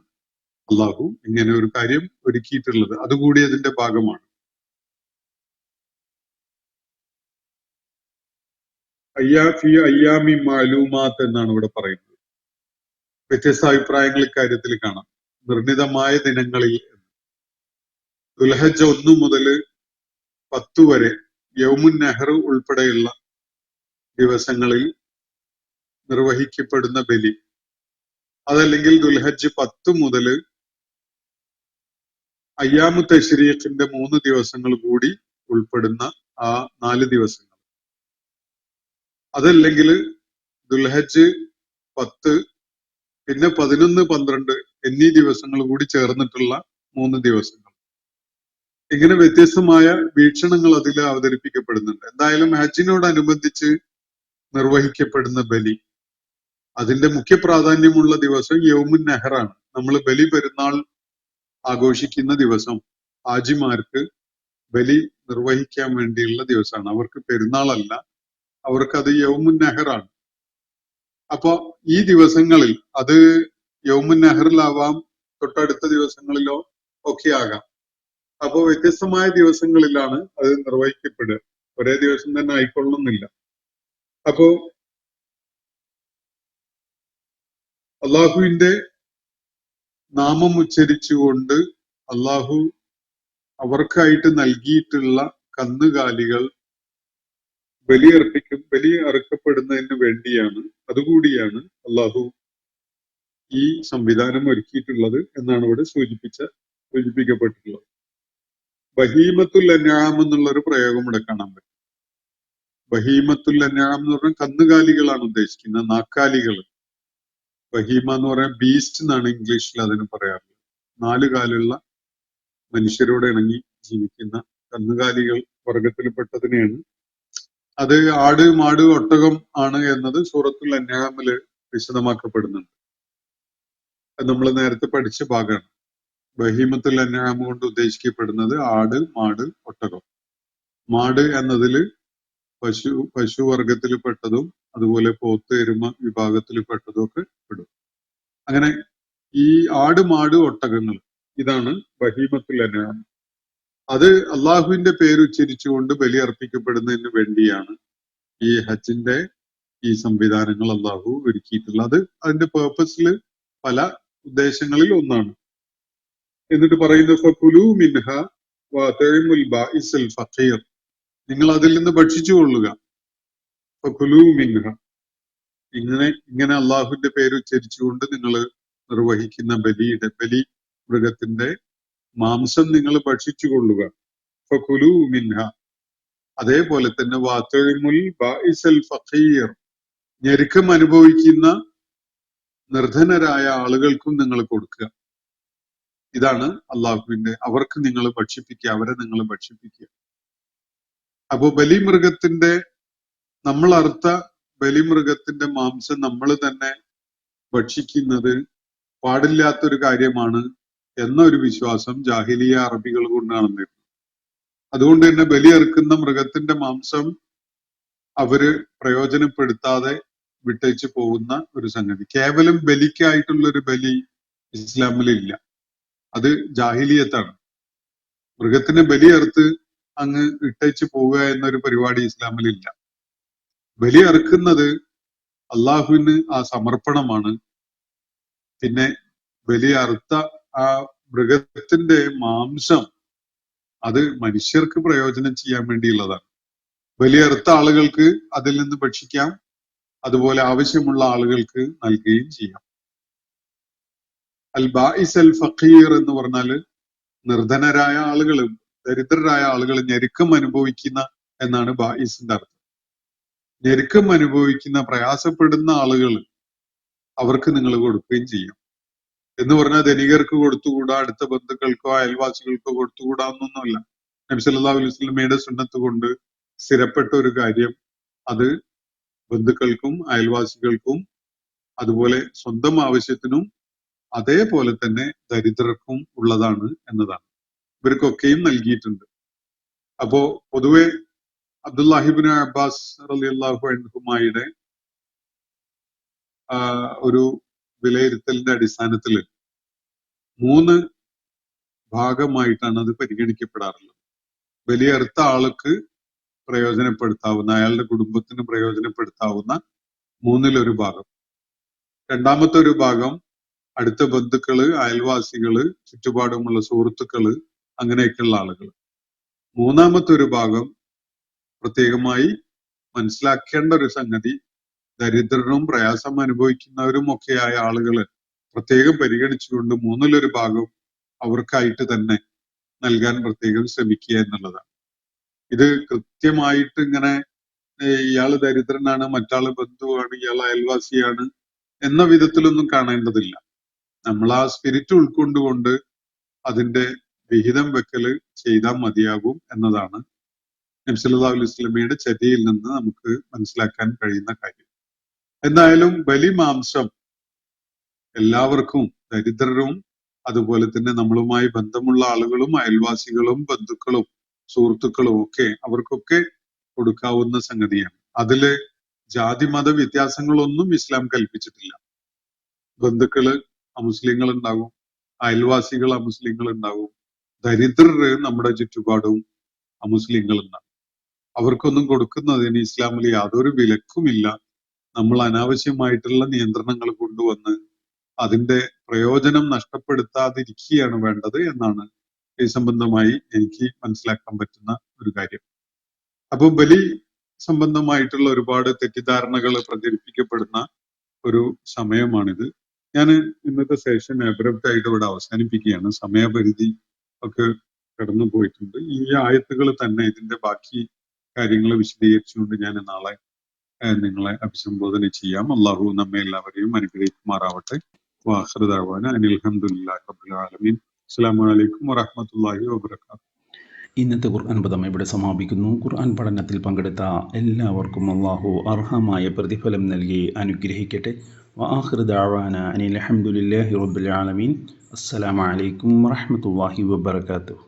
[SPEAKER 3] അള്ളാഹു ഇങ്ങനെ ഒരു കാര്യം ഒരുക്കിയിട്ടുള്ളത്. അതുകൂടി അതിന്റെ ഭാഗമാണ്. ഫീ അയ്യാമി മാലൂമാത്ത് എന്നാണ് ഇവിടെ പറയുന്നത്. വ്യത്യസ്ത അഭിപ്രായങ്ങൾ ഇക്കാര്യത്തിൽ കാണാം. നിർണിതമായ ദിനങ്ങളിൽ ദുൽഹജ്ജ് 1 മുതൽ 10 വരെ യൗമുൻ നെഹർ ഉൾപ്പെടെയുള്ള ദിവസങ്ങളിൽ നിർവഹിക്കപ്പെടുന്ന ബലി, അതല്ലെങ്കിൽ ദുൽഹജ്ജ് 10 മുതൽ അയ്യാമു തശ്രീഖിന്റെ 3 ദിവസങ്ങൾ കൂടി ഉൾപ്പെടുന്ന ആ 4 ദിവസങ്ങൾ, അതല്ലെങ്കിൽ ദുൽഹജ്ജ് 10 പിന്നെ 11, 12 എന്നീ ദിവസങ്ങൾ കൂടി ചേർന്നിട്ടുള്ള 3 ദിവസങ്ങൾ. ഇങ്ങനെ വ്യത്യസ്തമായ വീക്ഷണങ്ങൾ അതിൽ അവതരിപ്പിക്കപ്പെടുന്നുണ്ട്. എന്തായാലും ഹജ്ജിനോടനുബന്ധിച്ച് നിർവഹിക്കപ്പെടുന്ന ബലി, അതിന്റെ മുഖ്യ പ്രാധാന്യമുള്ള ദിവസം യൗമുൻ നെഹറാണ്. നമ്മൾ ബലി പെരുന്നാൾ ആഘോഷിക്കുന്ന ദിവസം ഹാജിമാർക്ക് ബലി നിർവഹിക്കാൻ വേണ്ടിയുള്ള ദിവസമാണ്. അവർക്ക് പെരുന്നാളല്ല, അവർക്കത് യൗമുൻ നെഹറാണ്. അപ്പൊ ഈ ദിവസങ്ങളിൽ അത് യൗമുൻ നെഹറിലാവാം, തൊട്ടടുത്ത ദിവസങ്ങളിലോ ഒക്കെ ആകാം. അപ്പോ വ്യത്യസ്തമായ ദിവസങ്ങളിലാണ് അത് നിർവഹിക്കപ്പെടുക. ഒരേ ദിവസം തന്നെ ആയിക്കൊള്ളുന്നില്ല. അപ്പോ അള്ളാഹുവിന്റെ നാമം ഉച്ചരിച്ചുകൊണ്ട് അള്ളാഹു അവർക്കായിട്ട് നൽകിയിട്ടുള്ള കന്നുകാലികൾ ബലി അറുക്കപ്പെടുന്നതിന് വേണ്ടിയാണ്, അതുകൂടിയാണ് അള്ളാഹു ഈ സംവിധാനം ഒരുക്കിയിട്ടുള്ളത് എന്നാണ് ഇവിടെ സൂചിപ്പിക്കപ്പെട്ടിട്ടുള്ളത്. ബഹീമത്തുൽ അൻആം എന്നുള്ളൊരു പ്രയോഗം ഇവിടെ കാണാൻ പറ്റും. ബഹീമത്തുൽ അൻആം എന്ന് പറഞ്ഞാൽ കന്നുകാലികളാണ് ഉദ്ദേശിക്കുന്നത്, നാക്കാലികൾ. ബഹീമ എന്ന് പറയാൻ ബീസ്റ്റ് എന്നാണ് ഇംഗ്ലീഷിൽ അതിന് പറയാറുള്ളത്. 4 കാലുള്ള മനുഷ്യരോട് ഇണങ്ങി ജീവിക്കുന്ന കന്നുകാലികൾ വർഗത്തിൽപ്പെട്ടതിനെയാണ്. അത് ആട്, മാട്, ഒട്ടകം ആണ് എന്നത് സൂറത്തുൽ അൻആമില് വിശദമാക്കപ്പെടുന്നുണ്ട്. അത് നമ്മൾ നേരത്തെ പഠിച്ച ഭാഗമാണ്. ബഹീമത്തുൽ അൻആം കൊണ്ട് ഉദ്ദേശിക്കപ്പെടുന്നത് ആട്, മാട്, ഒട്ടകം. മാട് എന്നതില് പശു വർഗത്തിൽപ്പെട്ടതും അതുപോലെ പോത്ത്, എരുമ വിഭാഗത്തിൽപ്പെട്ടതും ഒക്കെ പെടും. അങ്ങനെ ഈ ആട്, മാട്, ഒട്ടകങ്ങൾ ഇതാണ് ബഹീമത്തുൽ അൻആം. അത് അള്ളാഹുവിന്റെ പേരുച്ചരിച്ചുകൊണ്ട് ബലി അർപ്പിക്കപ്പെടുന്നതിന് വേണ്ടിയാണ് ഈ ഹജ്ജിന്റെ ഈ സംവിധാനങ്ങൾ അള്ളാഹു ഒരുക്കിയിട്ടുള്ളത്. അതിന്റെ പേർപ്പസിൽ പല ഉദ്ദേശങ്ങളിൽ ഒന്നാണ്. എന്നിട്ട് പറയുന്നത് ഫകുലൂ മിൻഹ വഅത്ഇമുൽ ബാഇസൽ ഫഖീർ, നിങ്ങൾ അതിൽ നിന്ന് ഭക്ഷിച്ചു കൊള്ളുക. ഫകുലൂ മിൻഹ, ഇങ്ങനെ അള്ളാഹുവിന്റെ പേര് ഉച്ചരിച്ചുകൊണ്ട് നിങ്ങൾ നിർവഹിക്കുന്ന ബലി മൃഗത്തിന്റെ മാംസം നിങ്ങൾ ഭക്ഷിച്ചു കൊള്ളുക. ഫകുലൂ മിൻഹ, അതേപോലെ തന്നെ വഅത്ഇമുൽ ബാഇസൽ ഫഖീർ, ഞെരുക്കം അനുഭവിക്കുന്ന നിർധനരായ ആളുകൾക്കും നിങ്ങൾ കൊടുക്കുക. ഇതാണ് അള്ളാഹുവിന്റെ, അവർക്ക് നിങ്ങൾ ഭക്ഷിപ്പിക്കുക, അവരെ നിങ്ങൾ ഭക്ഷിപ്പിക്കുക. അപ്പോ നമ്മൾ അറുത്ത ബലിമൃഗത്തിന്റെ മാംസം നമ്മൾ തന്നെ ഭക്ഷിക്കുന്നത് പാടില്ലാത്തൊരു കാര്യമാണ് എന്നൊരു വിശ്വാസം ജാഹിലിയ അറബികൾ കൊണ്ടാണ്. അതുകൊണ്ട് തന്നെ ബലി അറുക്കുന്ന മൃഗത്തിന്റെ മാംസം അവര് പ്രയോജനപ്പെടുത്താതെ വിട്ടേച്ച് പോകുന്ന ഒരു സംഗതി. കേവലം ബലിക്കായിട്ടുള്ള ഒരു ബലി ഇസ്ലാമിലില്ല, അത് ജാഹിലിയത്താണ്. മൃഗത്തിന് ബലി അറുത്ത് അങ്ങ് ഇട്ടേച്ച് പോവുക എന്നൊരു പരിപാടി ഇസ്ലാമിലില്ല. ബലി അറുക്കുന്നത് അള്ളാഹുവിന് ആ സമർപ്പണമാണ്. പിന്നെ ബലി അറുത്ത ആ മൃഗത്തിന്റെ മാംസം അത് മനുഷ്യർക്ക് പ്രയോജനം ചെയ്യാൻ വേണ്ടിയുള്ളതാണ്. ബലി അറുത്ത ആളുകൾക്ക് അതിൽ നിന്ന് ഭക്ഷിക്കാം, അതുപോലെ ആവശ്യമുള്ള ആളുകൾക്ക് നൽകുകയും ചെയ്യാം. അൽ ബാഇസ് അൽ ഫഖീർ എന്ന് പറഞ്ഞാല് നിർധനരായ ആളുകൾ, ദരിദ്രരായ ആളുകൾ, ഞെരുക്കം അനുഭവിക്കുന്ന എന്നാണ് ബാഇസിന്റെ അർത്ഥം. ഞെരുക്കം അനുഭവിക്കുന്ന, പ്രയാസപ്പെടുന്ന ആളുകൾ, അവർക്ക് നിങ്ങൾ കൊടുക്കുകയും ചെയ്യാം. എന്ന് പറഞ്ഞാൽ ധനികർക്ക് കൊടുത്തുകൂടാ, അടുത്ത ബന്ധുക്കൾക്കോ അയൽവാസികൾക്കോ കൊടുത്തുകൂടാ എന്നൊന്നുമല്ല. നബി സല്ലല്ലാഹു അലൈഹി വസല്ലമയുടെ സുന്നത്ത് കൊണ്ട് സ്ഥിരപ്പെട്ട ഒരു കാര്യം, അത് ബന്ധുക്കൾക്കും അയൽവാസികൾക്കും അതുപോലെ സ്വന്തം ആവശ്യത്തിനും അതേപോലെ തന്നെ ദരിദ്രർക്കും ഉള്ളതാണ് എന്നതാണ്. ഇവർക്കൊക്കെയും നൽകിയിട്ടുണ്ട്. അപ്പോ പൊതുവെ അബ്ദുല്ലാഹിബ്നു അബ്ബാസ് റളിയല്ലാഹു അൻഹുമായുടെ ഒരു വിലയിരുത്തലിന്റെ അടിസ്ഥാനത്തിൽ 3 ഭാഗമായിട്ടാണ് അത് പരിഗണിക്കപ്പെടാറുള്ളത്. ബലിയറുത്ത ആൾക്ക് പ്രയോജനപ്പെടുത്താവുന്ന, അയാളുടെ കുടുംബത്തിന് പ്രയോജനപ്പെടുത്താവുന്ന 1/3 ഭാഗം. രണ്ടാമത്തെ ഒരു ഭാഗം അടുത്ത ബന്ധുക്കള്, അയൽവാസികള്, ചുറ്റുപാടുമുള്ള സുഹൃത്തുക്കള്, അങ്ങനെയൊക്കെയുള്ള ആളുകൾ. മൂന്നാമത്തെ ഒരു ഭാഗം പ്രത്യേകമായി മനസ്സിലാക്കേണ്ട ഒരു സംഗതി, ദരിദ്രരും പ്രയാസം അനുഭവിക്കുന്നവരും ഒക്കെയായ ആളുകള് പ്രത്യേകം പരിഗണിച്ചുകൊണ്ട് 1/3 ഭാഗം അവർക്കായിട്ട് തന്നെ നൽകാൻ പ്രത്യേകം ശ്രമിക്കുക എന്നുള്ളതാണ്. ഇത് കൃത്യമായിട്ട് ഇങ്ങനെ ഇയാള് ദരിദ്രനാണ്, മറ്റാള് ബന്ധുവാണ്, ഇയാൾ അയൽവാസിയാണ് എന്ന വിധത്തിലൊന്നും കാണേണ്ടതില്ല. നമ്മൾ ആ സ്പിരിറ്റ് ഉൾക്കൊണ്ടുകൊണ്ട് അതിന്റെ വിഹിതം വെക്കല് ചെയ്താൽ മതിയാകും എന്നതാണ് നബി സല്ലല്ലാഹു അലൈഹി വസല്ലമയുടെ ചര്യയിൽ നിന്ന് നമുക്ക് മനസ്സിലാക്കാൻ കഴിയുന്ന കാര്യം. എന്തായാലും ബലി മാംസം എല്ലാവർക്കും, ദരിദ്രരും അതുപോലെ തന്നെ നമ്മളുമായി ബന്ധമുള്ള ആളുകളും അയൽവാസികളും ബന്ധുക്കളും സുഹൃത്തുക്കളും ഒക്കെ, അവർക്കൊക്കെ കൊടുക്കാവുന്ന സംഗതിയാണ്. അതില് ജാതി മത വ്യത്യാസങ്ങളൊന്നും ഇസ്ലാം കൽപ്പിച്ചിട്ടില്ല. ബന്ധുക്കള് അമുസ്ലിങ്ങൾ ഉണ്ടാകും, അയൽവാസികൾ അമുസ്ലിങ്ങൾ ഉണ്ടാകും, ദരിദ്രര് നമ്മുടെ ചുറ്റുപാടും അമുസ്ലിങ്ങൾ ഉണ്ടാകും. അവർക്കൊന്നും കൊടുക്കുന്നതിന് ഇസ്ലാമിൽ യാതൊരു വിലക്കുമില്ല. നമ്മൾ അനാവശ്യമായിട്ടുള്ള നിയന്ത്രണങ്ങൾ കൊണ്ടുവന്ന് അതിന്റെ പ്രയോജനം നഷ്ടപ്പെടുത്താതിരിക്കുകയാണ് വേണ്ടത് എന്നാണ് ഈ സംബന്ധമായി എനിക്ക് മനസ്സിലാക്കാൻ പറ്റുന്ന ഒരു കാര്യം. അപ്പൊ ബലി സംബന്ധമായിട്ടുള്ള ഒരുപാട് തെറ്റിദ്ധാരണകൾ പ്രചരിപ്പിക്കപ്പെടുന്ന ഒരു സമയമാണിത്. ഞാൻ ഇന്നത്തെ സെഷൻ അബ്രപ്റ്റ് ആയിട്ട് ഇവിടെ അവസാനിപ്പിക്കുകയാണ്. സമയപരിധി ഒക്കെ കടന്നു പോയിട്ടുണ്ട്. ഈ ആയത്തുകൾ തന്നെ ഇതിന്റെ ബാക്കി കാര്യങ്ങൾ വിശദീകരിച്ചുകൊണ്ട് ഞാൻ നാളെ നിങ്ങളെ അഭിസംബോധന ചെയ്യാം. അള്ളാഹു നമ്മെ എല്ലാവരെയും അനുഗ്രഹിക്കുമാറാവട്ടെ. വാഖിറു ദഅ്വാന അനിൽ ഹംദുലില്ലാഹി റബ്ബിൽ ആലമീൻ. അസ്സലാമു അലൈക്കും വറഹ്മത്തുള്ളാഹി വബറകാതുഹു.
[SPEAKER 2] ഇന്നത്തെ ഖുർആൻ പദം ഇവിടെ സമാപിക്കുന്നു. ഖുർആൻ പഠനത്തിൽ പങ്കെടുത്ത എല്ലാവർക്കും അള്ളാഹു അർഹമായ പ്രതിഫലം നൽകി അനുഗ്രഹിക്കട്ടെ. വആഖിറു ദഅ്വാന അനിൽ ഹംദുലില്ലാഹി റബ്ബിൽ ആലമീൻ. അസ്സലാമു അലൈക്കും വറഹ്മത്തുള്ളാഹി വബറകാതുഹു.